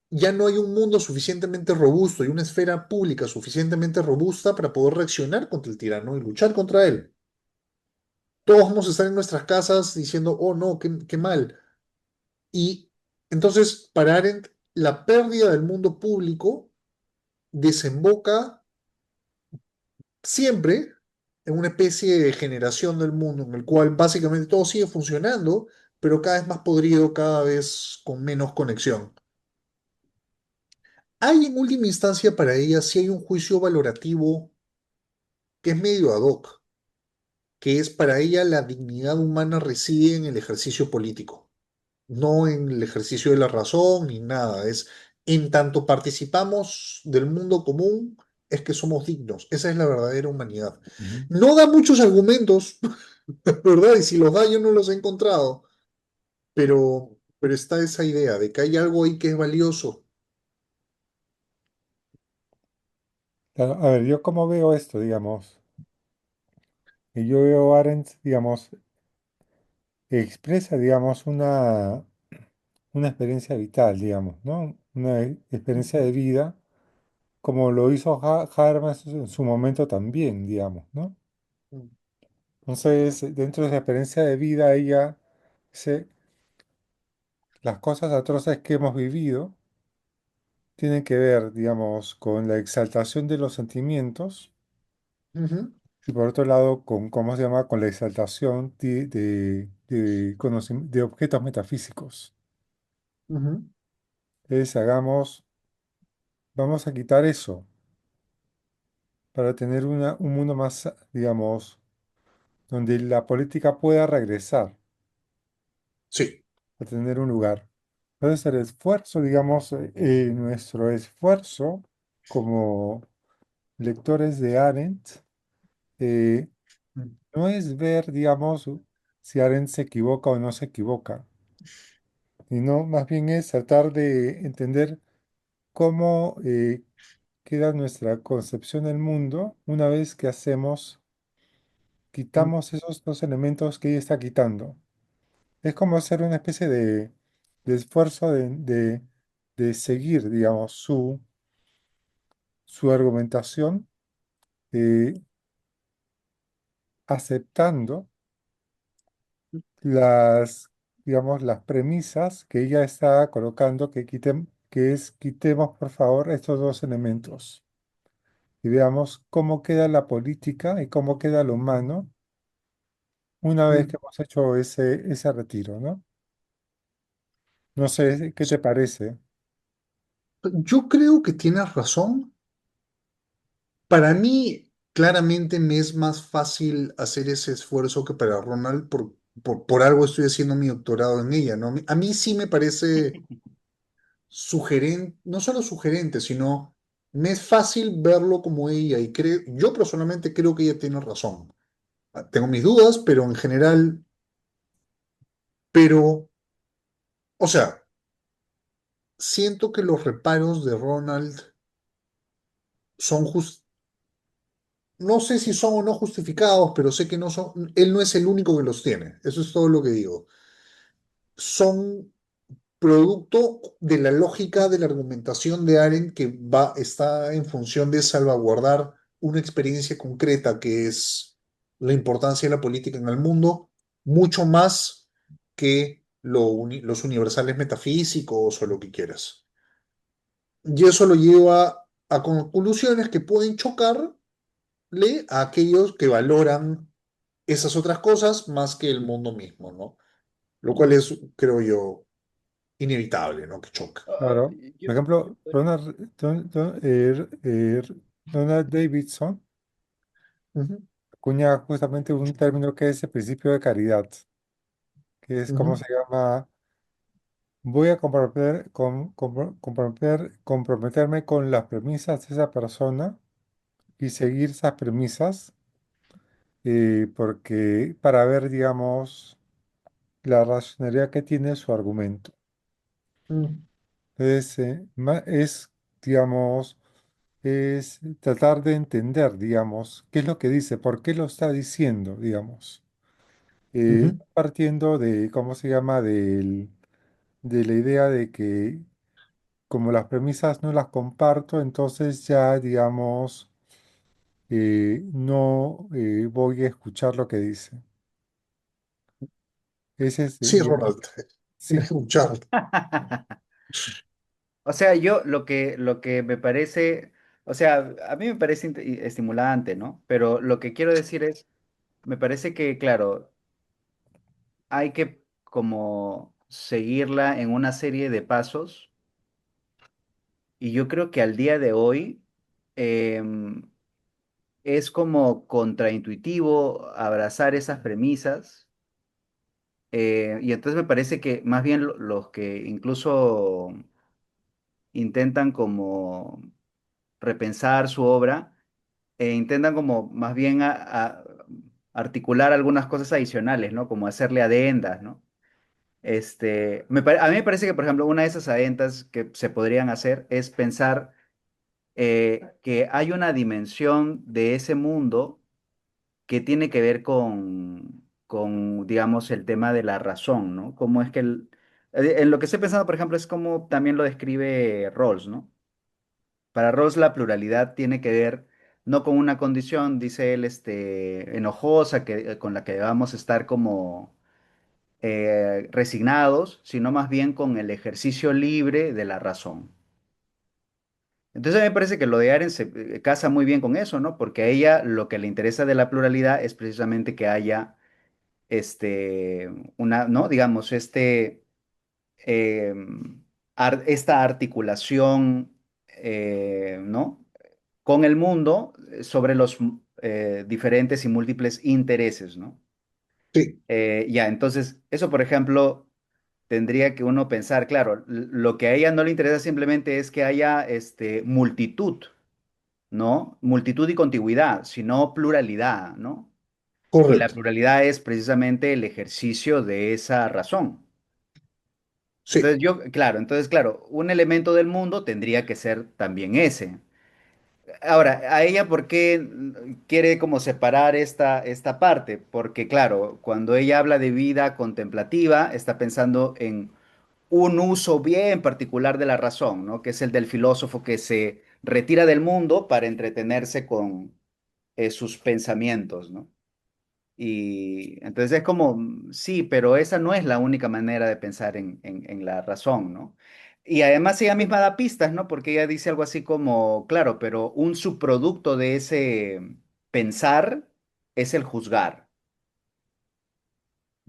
ya no hay un mundo suficientemente robusto y una esfera pública suficientemente robusta para poder reaccionar contra el tirano y luchar contra él. Todos vamos a estar en nuestras casas diciendo, oh no, qué mal. Y entonces, para Arendt, la pérdida del mundo público desemboca siempre en una especie de generación del mundo en el cual básicamente todo sigue funcionando, pero cada vez más podrido, cada vez con menos conexión. Hay en última instancia para ella, sí hay un juicio valorativo que es medio ad hoc, que es para ella la dignidad humana reside en el ejercicio político, no en el ejercicio de la razón ni nada, es en tanto participamos del mundo común, es que somos dignos, esa es la verdadera humanidad. Ujú. No da muchos argumentos, ¿verdad? Y si los da yo no los he encontrado, pero está esa idea de que hay algo ahí que es valioso. Claro, a ver, yo cómo veo esto, digamos, y yo veo a Arendt, digamos, expresa, digamos, una experiencia vital, digamos, ¿no? Una experiencia de vida, como lo hizo Habermas en su momento también, digamos, ¿no? Entonces, dentro de esa experiencia de vida, ella dice, las cosas atroces que hemos vivido tienen que ver, digamos, con la exaltación de los sentimientos Ujú, y por otro lado, con, ¿cómo se llama? Con la exaltación de objetos metafísicos. ujú, Entonces, vamos a quitar eso para tener un mundo más, digamos, donde la política pueda regresar sí. a tener un lugar. Entonces, el esfuerzo, digamos, nuestro esfuerzo como lectores de Arendt, eh, no es ver, digamos, si Arendt se equivoca o no se equivoca, sino más bien es tratar de entender cómo queda nuestra concepción del mundo una vez que quitamos esos dos elementos que ella está quitando. Es como hacer una especie de esfuerzo de seguir, digamos, su argumentación, eh, aceptando las, digamos, las premisas que ella está colocando, quitemos, por favor, estos dos elementos y veamos cómo queda la política y cómo queda lo humano una vez que hemos hecho ese retiro, ¿no? No sé, ¿qué te parece? Yo creo que tienes razón. Para mí, claramente me es más fácil hacer ese esfuerzo que para Ronald, por algo estoy haciendo mi doctorado en ella, ¿no? A mí sí me parece sugerente, no solo sugerente, sino me es fácil verlo como ella y yo personalmente creo que ella tiene razón. Tengo mis dudas, pero en general, pero, o sea, siento que los reparos de Ronald son no sé si son o no justificados, pero sé que no son, él no es el único que los tiene. Eso es todo lo que digo. Son producto de la lógica de la argumentación de Arendt que está en función de salvaguardar una experiencia concreta que es la importancia de la política en el mundo, mucho más que los universales metafísicos o lo que quieras. Y eso lo lleva. a conclusiones que pueden chocarle a aquellos que valoran esas otras cosas más que el mundo mismo, ¿no? Lo cual es, creo yo, inevitable, ¿no? Que choque. Claro. Por Yo ejemplo, podría- Donald Davidson Ujú, acuña justamente un término que es el principio de caridad, que es como ujú, se llama, voy a comprometerme con las premisas de esa persona y seguir esas premisas, porque para ver, digamos, la racionalidad que tiene su argumento. ujú, Entonces, es, digamos, es tratar de entender, digamos, qué es lo que dice, por qué lo está diciendo, digamos. ujú. Partiendo de, ¿cómo se llama? De la idea de que como las premisas no las comparto, entonces ya, digamos, no voy a escuchar lo que dice. Ese es, Sí, digamos, Ronald, tienes sí, que escuchar. O sea, yo lo que me parece, o sea, a mí me parece estimulante, ¿no? Pero lo que quiero decir es, me parece que, claro, hay que como seguirla en una serie de pasos y yo creo que al día de hoy em, es como contraintuitivo abrazar esas premisas y entonces me parece que más bien los que incluso intentan como repensar su obra e intentan como más bien articular algunas cosas adicionales, ¿no? Como hacerle adendas, ¿no? A mí me parece que, por ejemplo, una de esas adendas que se podrían hacer es pensar que hay una dimensión de ese mundo que tiene que ver digamos, el tema de la razón, ¿no? Cómo es que en lo que estoy pensando, por ejemplo, es como también lo describe Rawls, ¿no? Para Rawls la pluralidad tiene que ver no con una condición, dice él, enojosa, con la que debamos estar como resignados, sino más bien con el ejercicio libre de la razón. Entonces a mí me parece que lo de Arendt se casa muy bien con eso, ¿no? Porque a ella lo que le interesa de la pluralidad es precisamente que haya este, ¿no? Digamos, eh, esta articulación, ¿no? Con el mundo sobre los diferentes y múltiples intereses, ¿no? Sí, Ya, entonces, eso, por ejemplo, tendría que uno pensar, claro, lo que a ella no le interesa simplemente es que haya multitud, ¿no? Multitud y contigüidad, sino pluralidad, ¿no? Y la correcto. pluralidad es precisamente el ejercicio de esa razón. Sí, Entonces, claro, un elemento del mundo tendría que ser también ese. Ahora, a ella, ¿por qué quiere como separar esta parte? Porque, claro, cuando ella habla de vida contemplativa, está pensando en un uso bien particular de la razón, ¿no? Que es el del filósofo que se retira del mundo para entretenerse con sus pensamientos, ¿no? Y entonces es como, sí, pero esa no es la única manera de pensar en la razón, ¿no? Y además ella misma da pistas, ¿no? Porque ella dice algo así como, claro, pero un subproducto de ese pensar es el juzgar,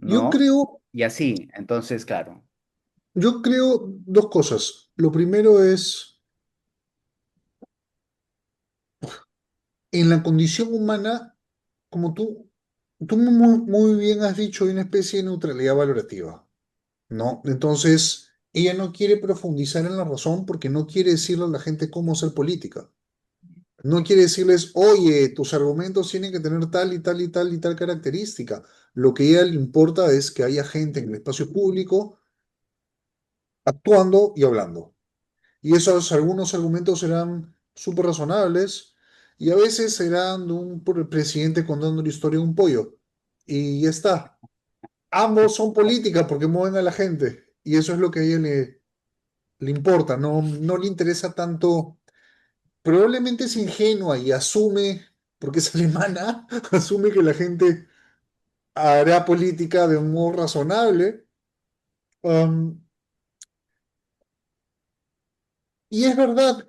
yo ¿no? creo, Y así, entonces, claro. yo creo dos cosas. Lo primero es, en la condición humana, como tú muy bien has dicho, hay una especie de neutralidad valorativa, ¿no? Entonces, ella no quiere profundizar en la razón porque no quiere decirle a la gente cómo hacer política. No quiere decirles, oye, tus argumentos tienen que tener tal y tal y tal y tal característica. Lo que a ella le importa es que haya gente en el espacio público actuando y hablando. Y esos algunos argumentos serán súper razonables y a veces serán de por el presidente contando la historia de un pollo. Y ya está. Ambos son políticas porque mueven a la gente. Y eso es lo que a ella le importa. No, no le interesa tanto. Probablemente es ingenua y asume, porque es alemana, asume que la gente hará política de un modo razonable. Um, y es verdad,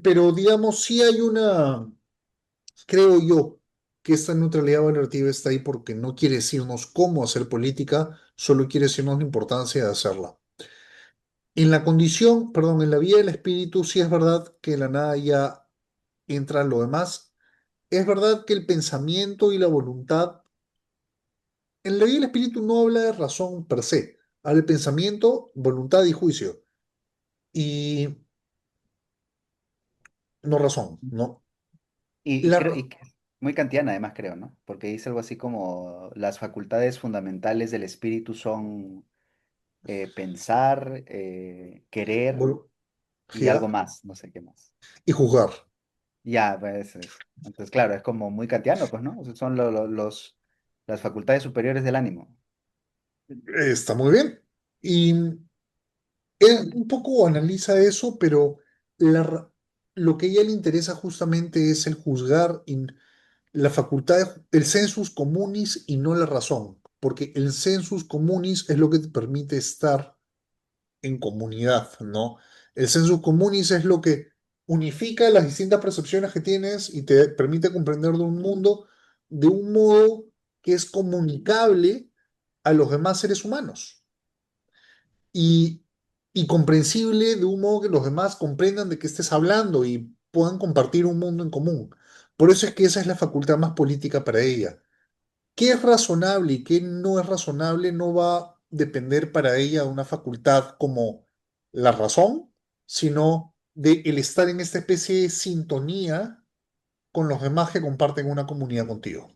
Pero digamos, sí hay una, creo yo, que esta neutralidad valorativa está ahí porque no quiere decirnos cómo hacer política, solo quiere decirnos la importancia de hacerla. En la condición, perdón, en la vida del espíritu, sí es verdad que de la nada ya entra lo demás. Es verdad que el pensamiento y la voluntad, en la vida del espíritu no habla de razón per se, habla de pensamiento, voluntad y juicio, y no razón, ¿no? La, Y que es muy kantiana además creo, ¿no? Porque dice algo así como las facultades fundamentales del espíritu son pensar, querer vol- y algo ¿ya? más, no sé qué más. Y juzgar. Ya, pues eso. Entonces, claro, es como muy kantiano, pues, ¿no? O sea, son las facultades superiores del ánimo. Está muy bien. Y él un poco analiza eso, pero la ra- lo que a ella le interesa justamente es el juzgar y la facultad, el sensus communis y no la razón, porque el sensus communis es lo que te permite estar en comunidad, ¿no? El sensus communis es lo que unifica las distintas percepciones que tienes y te permite comprender de un mundo de un modo que es comunicable a los demás seres humanos y, y comprensible de un modo que los demás comprendan de qué estés hablando y puedan compartir un mundo en común. Por eso es que esa es la facultad más política para ella. ¿Qué es razonable y qué no es razonable? No va a depender para ella de una facultad como la razón, sino de el estar en esta especie de sintonía con los demás que comparten una comunidad contigo.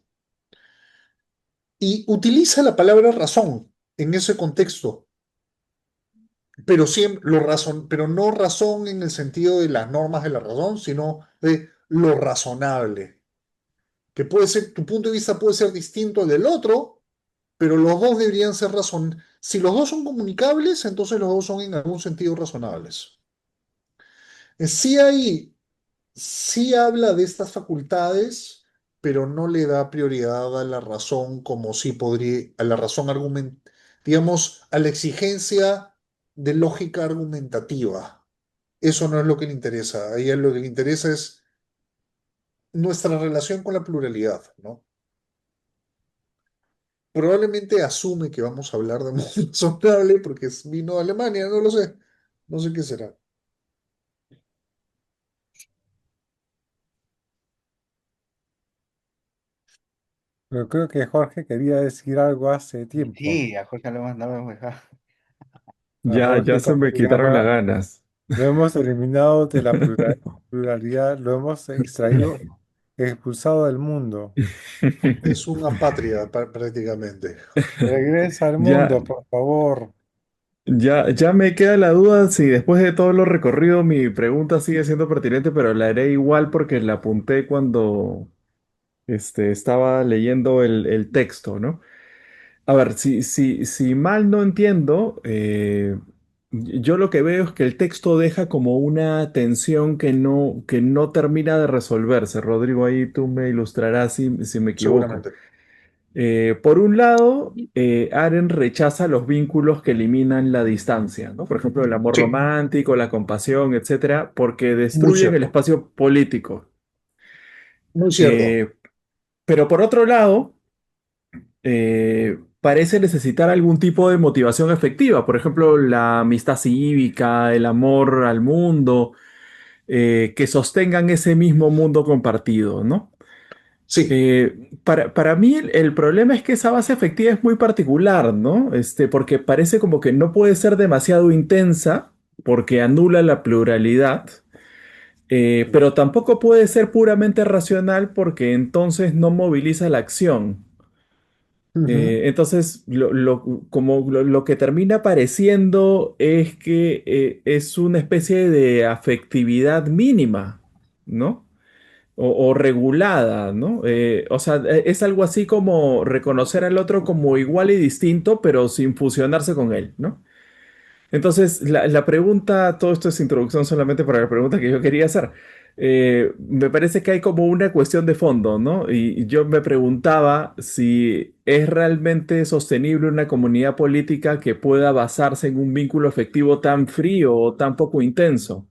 Y utiliza la palabra razón en ese contexto, pero siempre pero no razón en el sentido de las normas de la razón, sino de lo razonable, que puede ser, tu punto de vista puede ser distinto al del otro, pero los dos deberían ser razón. Si los dos son comunicables, entonces los dos son en algún sentido razonables. Sí hay, sí habla de estas facultades, pero no le da prioridad a la razón como si podría, a la razón digamos, a la exigencia de lógica argumentativa. Eso no es lo que le interesa. A ella lo que le interesa es nuestra relación con la pluralidad, ¿no? Probablemente asume que vamos a hablar de mundo razonable porque vino de Alemania, no lo sé. No sé qué será. Pero creo que Jorge quería decir algo hace tiempo. Sí, a Jorge no lo hemos dejado. A Ya Jorge, se ¿cómo me se quitaron las llama? ganas. Lo hemos eliminado de la pluralidad, lo hemos extraído, expulsado del mundo. Es una patria prácticamente. Regresa al Ya, mundo, por favor. ya me queda la duda si después de todo lo recorrido mi pregunta sigue siendo pertinente, pero la haré igual porque la apunté cuando estaba leyendo el texto, ¿no? A ver, si mal no entiendo, yo lo que veo es que el texto deja como una tensión que no termina de resolverse. Rodrigo, ahí tú me ilustrarás si me equivoco. Seguramente. Por un lado, Aren rechaza los vínculos que eliminan la distancia, ¿no? Por ejemplo, el amor Sí, romántico, la compasión, etcétera, porque muy destruyen el cierto. espacio político. Muy cierto. Eh, pero por otro lado, parece necesitar algún tipo de motivación efectiva, por ejemplo, la amistad cívica, el amor al mundo, que sostengan ese mismo mundo compartido, ¿no? Sí. Para mí el problema es que esa base efectiva es muy particular, ¿no? Porque parece como que no puede ser demasiado intensa porque anula la pluralidad, pero tampoco puede ser puramente racional porque entonces no moviliza la acción. Ujú, Entonces, lo que termina pareciendo es que es una especie de afectividad mínima, ¿no? O regulada, ¿no? O sea, es algo así como reconocer al otro como igual y distinto, pero sin fusionarse con él, ¿no? Entonces, la pregunta, todo esto es introducción solamente para la pregunta que yo quería hacer. Me parece que hay como una cuestión de fondo, ¿no? Y yo me preguntaba si es realmente sostenible una comunidad política que pueda basarse en un vínculo afectivo tan frío o tan poco intenso.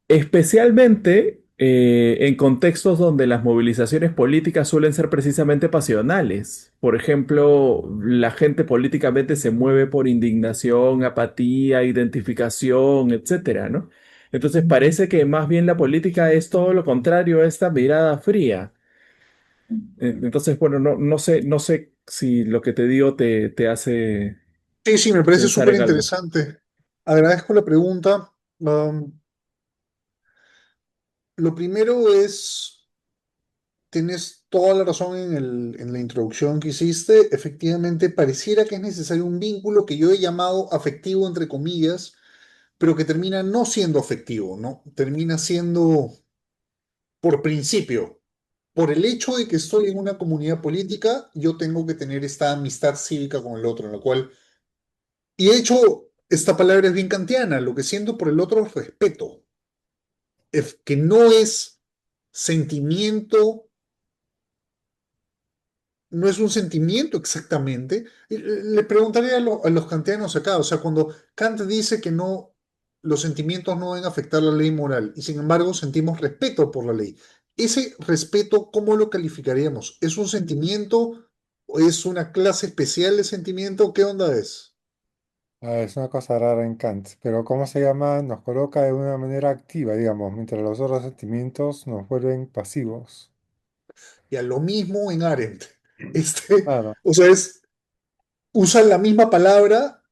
Especialmente en contextos donde las movilizaciones políticas suelen ser precisamente pasionales. Por ejemplo, la gente políticamente se mueve por indignación, apatía, identificación, etcétera, ¿no? Entonces parece que más bien la política es todo lo contrario a esta mirada fría. Entonces, bueno, no sé si lo que te digo te hace Sí, sí, me parece pensar súper en algo. interesante. Agradezco la pregunta. Lo primero es, tienes toda la razón en la introducción que hiciste. Efectivamente, pareciera que es necesario un vínculo que yo he llamado afectivo, entre comillas, pero que termina no siendo afectivo, ¿no? Termina siendo por principio. Por el hecho de que estoy en una comunidad política, yo tengo que tener esta amistad cívica con el otro, en la cual... Y de hecho, esta palabra es bien kantiana, lo que siento por el otro es respeto, que no es sentimiento, no es un sentimiento exactamente. Le preguntaría a los kantianos acá, o sea, cuando Kant dice que no, los sentimientos no deben afectar la ley moral y sin embargo sentimos respeto por la ley. Ese respeto, ¿cómo lo calificaríamos? ¿Es un sentimiento o es una clase especial de sentimiento? ¿Qué onda es? Es una cosa rara en Kant, pero ¿cómo se llama? Nos coloca de una manera activa, digamos, mientras los otros sentimientos nos vuelven pasivos. Y a lo mismo en Arendt. Este, Claro, o sea, usan la misma palabra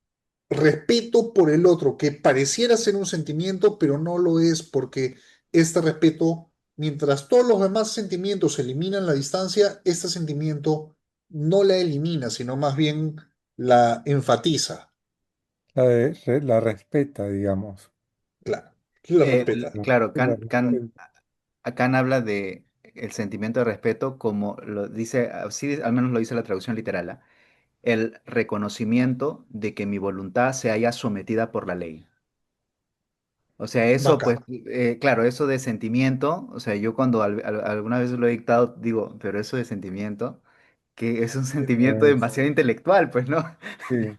respeto por el otro, que pareciera ser un sentimiento, pero no lo es porque este respeto, mientras todos los demás sentimientos eliminan la distancia, este sentimiento no la elimina, sino más bien la enfatiza. la respeta, digamos. Claro, la respeta. Claro, La respeta. Kant habla de el sentimiento de respeto como lo dice, así al menos lo dice la traducción literal, ¿ah? El reconocimiento de que mi voluntad se haya sometida por la ley. O sea, eso, Bacán. pues, claro, eso de sentimiento, o sea, yo cuando alguna vez lo he dictado, digo, pero eso de sentimiento, que es un sentimiento Es- demasiado intelectual, pues, ¿no? sí.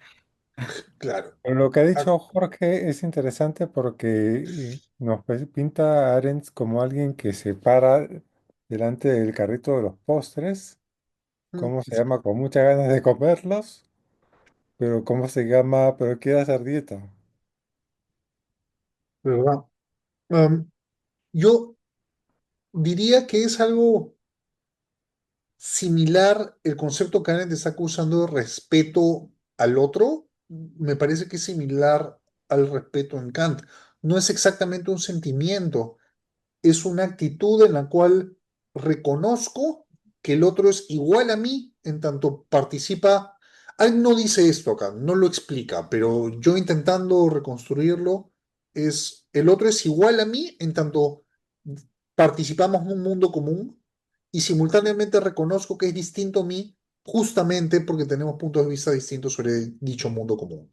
Claro. Pero lo que ha Ah, dicho Jorge es interesante porque nos pinta a Arendt como alguien que se para delante del carrito de los postres, mm, ¿cómo se llama? Con muchas ganas de comerlos, pero ¿cómo se llama? Pero quiere hacer dieta. ¿verdad? Yo diría que es algo similar el concepto que Arendt está acusando de respeto al otro, me parece que es similar al respeto en Kant. No es exactamente un sentimiento, es una actitud en la cual reconozco que el otro es igual a mí en tanto participa. Él no dice esto acá, no lo explica, pero yo intentando reconstruirlo es el otro es igual a mí en tanto participamos en un mundo común y simultáneamente reconozco que es distinto a mí justamente porque tenemos puntos de vista distintos sobre dicho mundo común.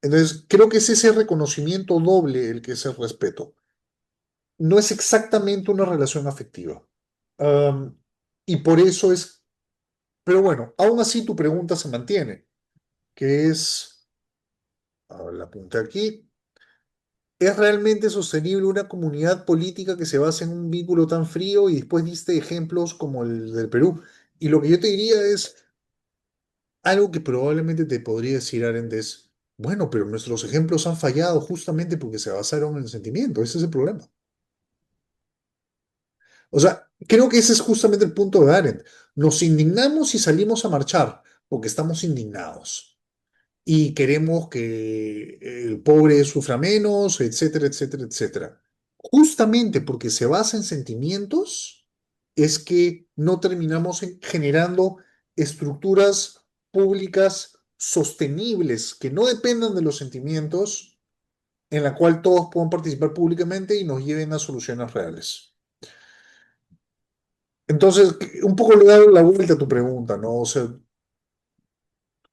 Entonces, creo que es ese reconocimiento doble el que es el respeto. No es exactamente una relación afectiva. Am, y por eso es, pero bueno, aún así tu pregunta se mantiene, que es, ahora la apunté aquí, ¿es realmente sostenible una comunidad política que se basa en un vínculo tan frío? Y después diste ejemplos como el del Perú. Y lo que yo te diría es algo que probablemente te podría decir Arendt es, bueno, pero nuestros ejemplos han fallado justamente porque se basaron en el sentimiento, ese es el problema. O sea, creo que ese es justamente el punto de Arendt. Nos indignamos y salimos a marchar porque estamos indignados y queremos que el pobre sufra menos, etcétera, etcétera, etcétera. Justamente porque se basa en sentimientos es que no terminamos generando estructuras públicas sostenibles que no dependan de los sentimientos, en la cual todos puedan participar públicamente y nos lleven a soluciones reales. Entonces, un poco le he dado la vuelta a tu pregunta, ¿no? O sea,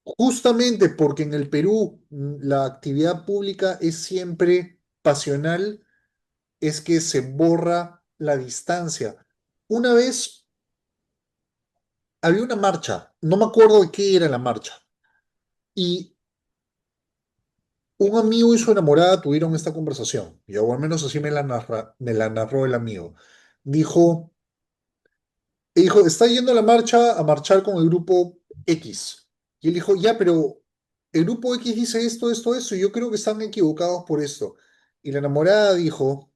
justamente porque en el Perú la actividad pública es siempre pasional, es que se borra la distancia. Una vez había una marcha, no me acuerdo de qué era la marcha, y Un amigo y su enamorada tuvieron esta conversación, y o al menos así me la narró el amigo. Dijo, dijo, está yendo a la marcha a marchar con el grupo X. Y él dijo, ya, pero el grupo X dice esto, esto, esto, y yo creo que están equivocados por esto. Y la enamorada dijo,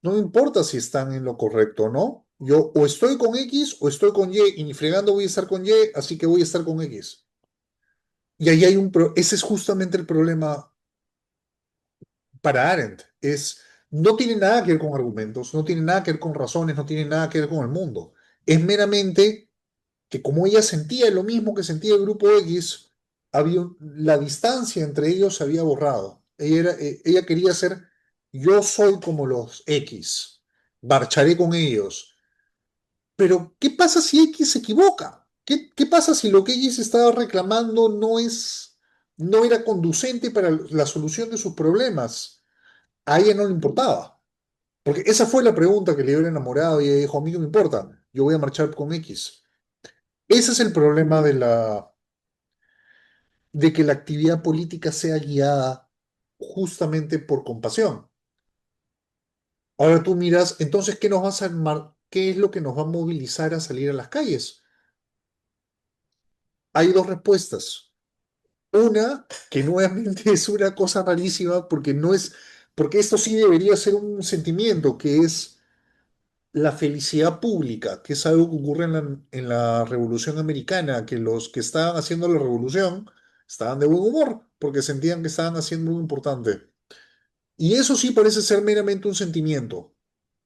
no me importa si están en lo correcto o no. Yo o estoy con X o estoy con Y, y ni fregando voy a estar con Y, así que voy a estar con X. Y ahí hay ese es justamente el problema para Arendt. No tiene nada que ver con argumentos, no tiene nada que ver con razones, no tiene nada que ver con el mundo. Es meramente que como ella sentía lo mismo que sentía el grupo X, la distancia entre ellos se había borrado. Ella quería ser, yo soy como los X, marcharé con ellos. Pero, ¿qué pasa si X se equivoca? ¿Qué pasa si lo que X estaba reclamando no era conducente para la solución de sus problemas? A ella no le importaba. Porque esa fue la pregunta que le dio el enamorado y ella dijo, a mí no me importa, yo voy a marchar con X. Ese es el problema de que la actividad política sea guiada justamente por compasión. Ahora tú miras, entonces, ¿qué es lo que nos va a movilizar a salir a las calles? Hay dos respuestas. Una, que nuevamente es una cosa rarísima porque porque esto sí debería ser un sentimiento, que es la felicidad pública, que es algo que ocurre en la Revolución Americana, que los que estaban haciendo la revolución estaban de buen humor porque sentían que estaban haciendo algo importante. Y eso sí parece ser meramente un sentimiento,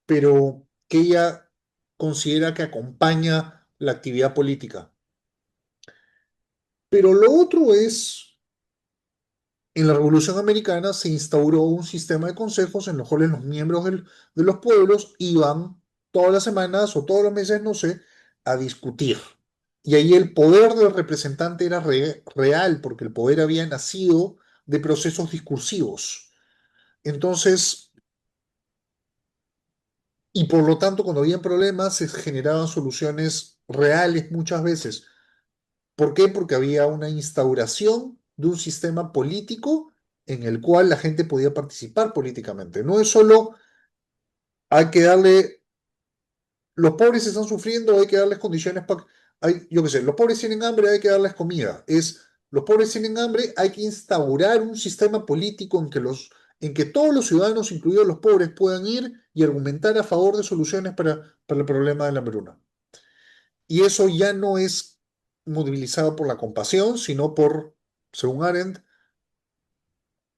pero que ella considera que acompaña la actividad política. Pero lo otro es, en la Revolución Americana se instauró un sistema de consejos en los cuales los miembros de los pueblos iban todas las semanas o todos los meses, no sé, a discutir. Y ahí el poder del representante era real, porque el poder había nacido de procesos discursivos. Entonces, y por lo tanto, cuando había problemas, se generaban soluciones reales muchas veces. ¿Por qué? Porque había una instauración de un sistema político en el cual la gente podía participar políticamente. No es solo hay que darle, los pobres están sufriendo, hay que darles condiciones para, yo qué sé, los pobres tienen hambre, hay que darles comida. Los pobres tienen hambre, hay que instaurar un sistema político en que todos los ciudadanos, incluidos los pobres, puedan ir y argumentar a favor de soluciones para el problema de la hambruna. Y eso ya no es movilizado por la compasión, sino según Arendt,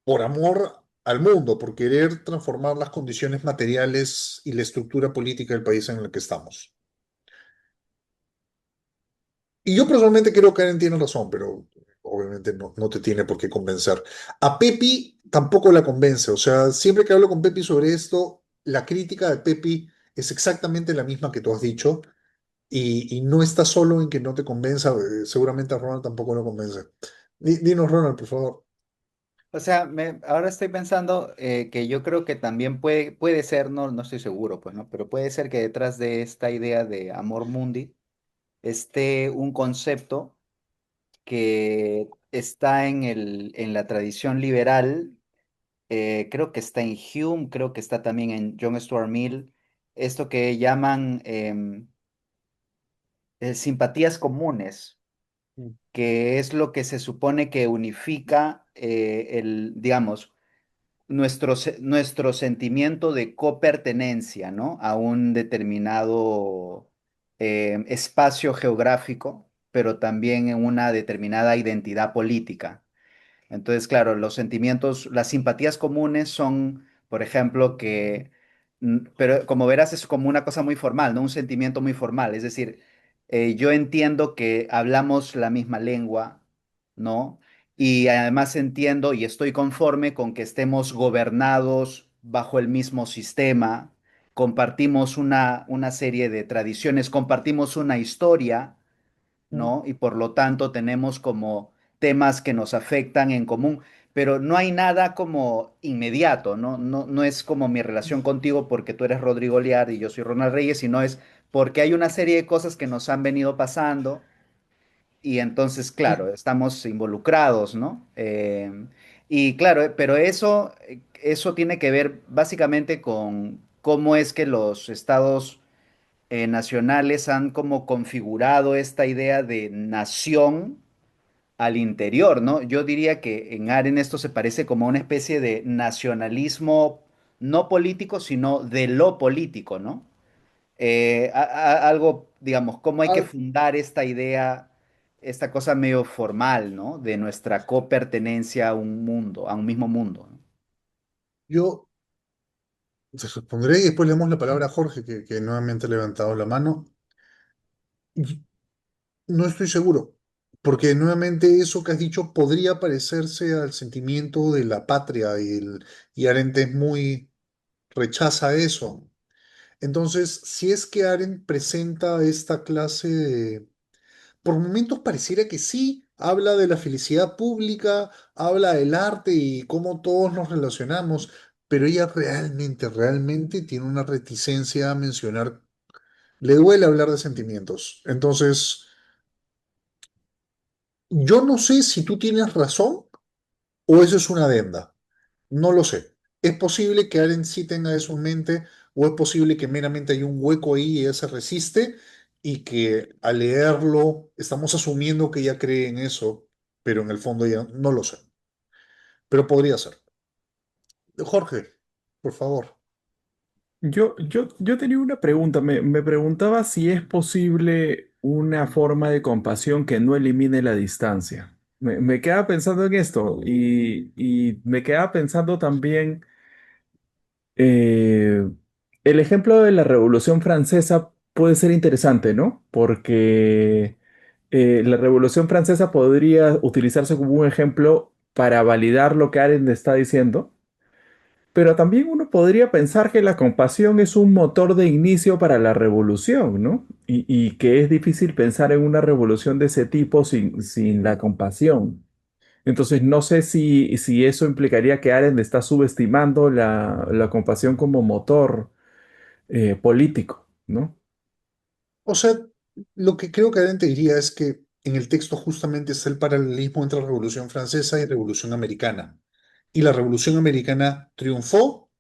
por amor al mundo, por querer transformar las condiciones materiales y la estructura política del país en el que estamos. Y yo personalmente creo que Arendt tiene razón, pero obviamente no te tiene por qué convencer. A Pepi tampoco la convence, o sea, siempre que hablo con Pepi sobre esto, la crítica de Pepi es exactamente la misma que tú has dicho. Y no está solo en que no te convenza, seguramente a Ronald tampoco lo convence. Dinos, Ronald, por favor. O sea, ahora estoy pensando que yo creo que también puede ser, no estoy seguro, pues, ¿no? Pero puede ser que detrás de esta idea de amor mundi esté un concepto que está en la tradición liberal, creo que está en Hume, creo que está también en John Stuart Mill, esto que llaman simpatías comunes, Mm. que es lo que se supone que unifica digamos, nuestro sentimiento de copertenencia, ¿no? A un determinado espacio geográfico, pero también en una determinada identidad política. Entonces, claro, los sentimientos, las simpatías comunes son, por ejemplo, pero como verás, es como una cosa muy formal, ¿no? Un sentimiento muy formal. Es decir, yo entiendo que hablamos la misma lengua, ¿no? Y además entiendo y estoy conforme con que estemos gobernados bajo el mismo sistema, compartimos una serie de tradiciones, compartimos una historia, Mm. ¿no? Y por lo tanto tenemos como temas que nos afectan en común, pero no hay nada como inmediato, ¿no? No es como mi relación contigo porque tú eres Rodrigo Liar y yo soy Ronald Reyes, sino es porque hay una serie de cosas que nos han venido pasando y entonces, Y, claro, estamos involucrados, ¿no? Y claro, pero eso tiene que ver básicamente con cómo es que los estados nacionales han como configurado esta idea de nación al interior, ¿no? Yo diría que en Aren esto se parece como a una especie de nacionalismo no político, sino de lo político, ¿no? Algo, digamos, cómo hay que Ah, fundar esta idea, esta cosa medio formal, ¿no? De nuestra copertenencia a un mundo, a un mismo mundo, ¿no? yo te responderé y después le damos la palabra a Jorge, que nuevamente ha levantado la mano. Y no estoy seguro, porque nuevamente eso que has dicho podría parecerse al sentimiento de la patria y Arendt es muy rechaza eso. Entonces, si es que Arendt presenta esta clase de... Por momentos pareciera que sí, habla de la felicidad pública, habla del arte y cómo todos nos relacionamos, pero ella realmente tiene una reticencia a mencionar, le duele hablar de sentimientos. Entonces, yo no sé si tú tienes razón o eso es una adenda. No lo sé. Es posible que Aren sí tenga eso en mente, o es posible que meramente hay un hueco ahí y ella se resiste, y que al leerlo estamos asumiendo que ella cree en eso, pero en el fondo ya no lo sé. Pero podría ser. Jorge, por favor. Yo tenía una pregunta, me preguntaba si es posible una forma de compasión que no elimine la distancia. Me quedaba pensando en esto y me quedaba pensando también eh, el ejemplo de la Revolución Francesa puede ser interesante, ¿no? Porque la Revolución Francesa podría utilizarse como un ejemplo para validar lo que Arendt está diciendo, pero también uno podría pensar que la compasión es un motor de inicio para la revolución, ¿no? Y que es difícil pensar en una revolución de ese tipo sin la compasión. Entonces, no sé si eso implicaría que Arendt está subestimando la compasión como motor político, ¿no? O sea, lo que creo que Aren te diría es que en el texto justamente está el paralelismo entre Revolución Francesa y Revolución Americana. Y la Revolución Americana triunfó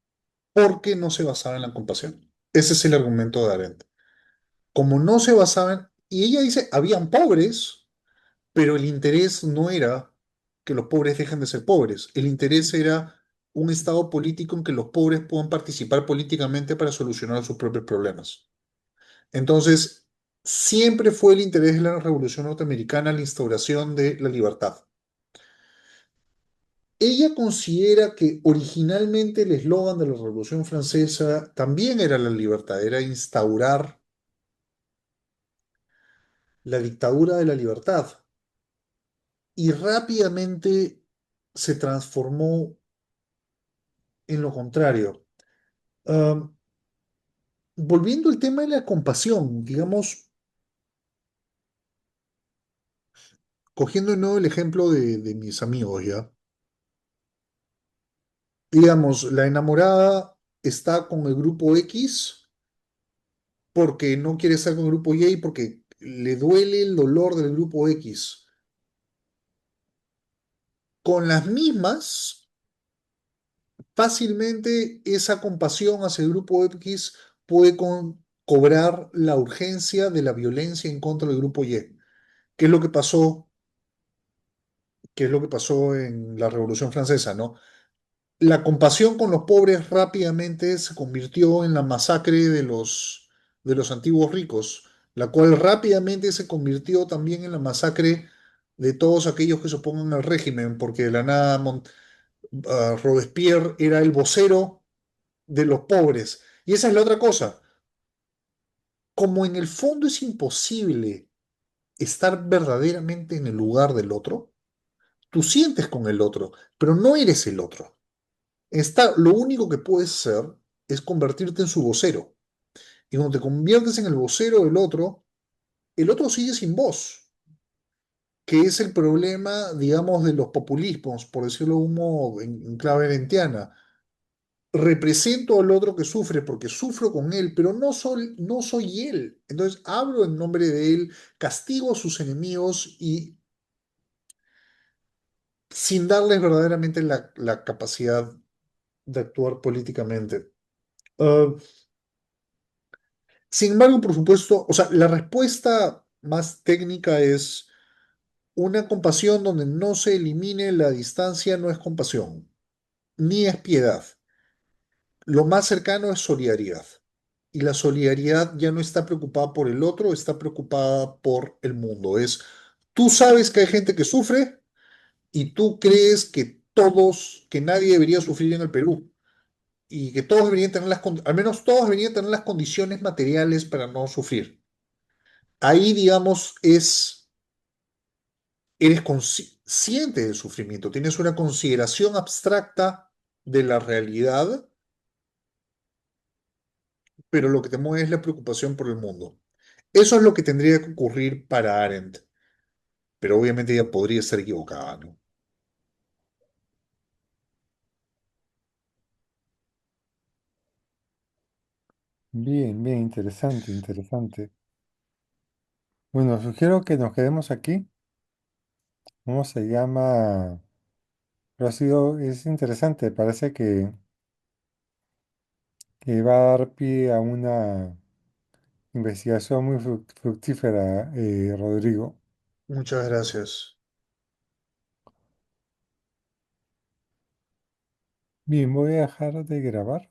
porque no se basaba en la compasión. Ese es el argumento de Arendt. Como no se basaban, y ella dice, habían pobres, pero el interés no era que los pobres dejen de ser pobres. El interés era un estado político en que los pobres puedan participar políticamente para solucionar sus propios problemas. Entonces, siempre fue el interés de la Revolución Norteamericana la instauración de la libertad. Ella considera que originalmente el eslogan de la Revolución Francesa también era la libertad, era instaurar la dictadura de la libertad. Y rápidamente se transformó en lo contrario. Am, Volviendo al tema de la compasión, digamos, cogiendo de nuevo el ejemplo de mis amigos, ¿ya? Digamos, la enamorada está con el grupo X porque no quiere estar con el grupo Y porque le duele el dolor del grupo X. Con las mismas, fácilmente esa compasión hacia el grupo X puede cobrar la urgencia de la violencia en contra del grupo Y. ¿Qué es lo que pasó? ¿Qué es lo que pasó en la Revolución Francesa, ¿no? La compasión con los pobres rápidamente se convirtió en la masacre de los antiguos ricos, la cual rápidamente se convirtió también en la masacre de todos aquellos que se opongan al régimen, porque de la nada Robespierre era el vocero de los pobres. Y esa es la otra cosa. Como en el fondo es imposible estar verdaderamente en el lugar del otro, tú sientes con el otro, pero no eres el otro. Lo único que puedes hacer es convertirte en su vocero. Y cuando te conviertes en el vocero del otro, el otro sigue sin voz, que es el problema, digamos, de los populismos, por decirlo de un modo en clave arendtiana. Represento al otro que sufre porque sufro con él, pero no soy él. Entonces hablo en nombre de él, castigo a sus enemigos y sin darles verdaderamente la capacidad de actuar políticamente. Ah, Sin embargo, por supuesto, o sea, la respuesta más técnica es una compasión donde no se elimine la distancia, no es compasión, ni es piedad. Lo más cercano es solidaridad. Y la solidaridad ya no está preocupada por el otro, está preocupada por el mundo. Es, tú sabes que hay gente que sufre y tú crees que todos, que nadie debería sufrir en el Perú y que todos deberían tener al menos todos deberían tener las condiciones materiales para no sufrir. Ahí, digamos, eres consciente del sufrimiento, tienes una consideración abstracta de la realidad, pero lo que te mueve es la preocupación por el mundo. Eso es lo que tendría que ocurrir para Arendt, pero obviamente ella podría estar equivocada, ¿no? Bien, bien, interesante, interesante. Bueno, sugiero que nos quedemos aquí. ¿Cómo se llama? Pero es interesante, parece que va a dar pie a una investigación muy fructífera, Rodrigo. Muchas gracias. Bien, voy a dejar de grabar.